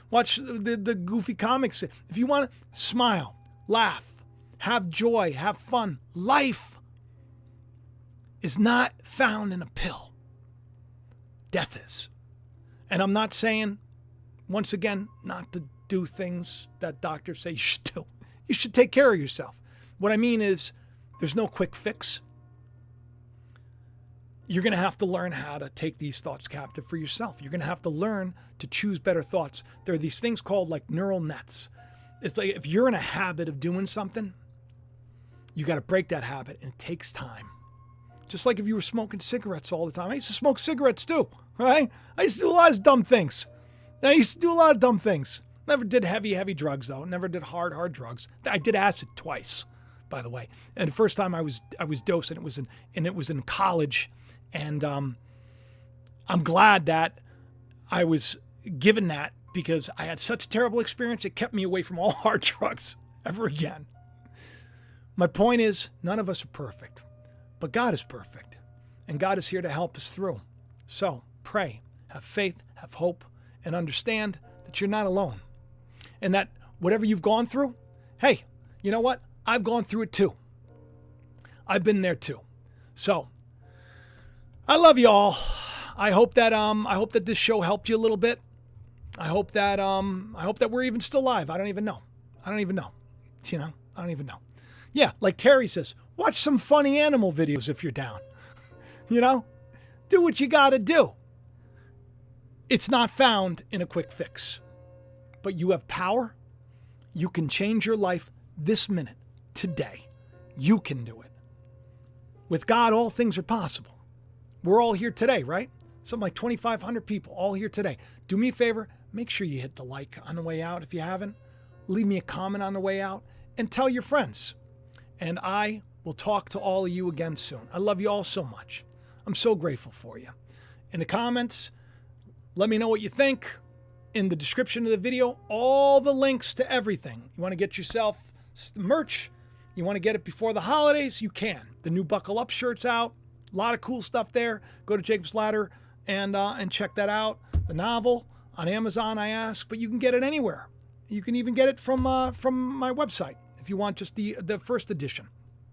Watch the goofy comics. If you want to smile, laugh, have joy, have fun. Life is not found in a pill. Death is. And I'm not saying, once again, not to do things that doctors say you should do. You should take care of yourself. What I mean is, there's no quick fix. You're going to have to learn how to take these thoughts captive for yourself. You're going to have to learn to choose better thoughts. There are these things called like neural nets. It's like if you're in a habit of doing something, you got to break that habit, and it takes time. Just like if you were smoking cigarettes all the time. I used to smoke cigarettes too, right? I used to do a lot of dumb things. Never did heavy drugs though. Never did hard drugs. I did acid twice, by the way. And the first time I was dosing, it was in college. And I'm glad that I was given that, because I had such a terrible experience. It kept me away from all hard drugs ever again. My point is, none of us are perfect, but God is perfect, and God is here to help us through. So pray, have faith, have hope, and understand that you're not alone, and that whatever you've gone through, hey, you know what? I've gone through it too. I've been there too. So I love you all. I hope that this show helped you a little bit. I hope that we're even still live. I don't even know. I don't even know. Yeah, like Terry says, watch some funny animal videos if you're down. Do what you got to do. It's not found in a quick fix. But you have power. You can change your life this minute, today. You can do it. With God, all things are possible. We're all here today, right? Something like 2,500 people all here today. Do me a favor, make sure you hit the like on the way out if you haven't. Leave me a comment on the way out and tell your friends. And I will talk to all of you again soon. I love you all so much. I'm so grateful for you. In the comments, let me know what you think. In the description of the video, all the links to everything. You want to get yourself merch? You want to get it before the holidays? You can. The new Buckle Up shirt's out. A lot of cool stuff there. Go to Jacob's Ladder and check that out. The novel on Amazon, I ask, but you can get it anywhere. You can even get it from my website if you want just the first edition.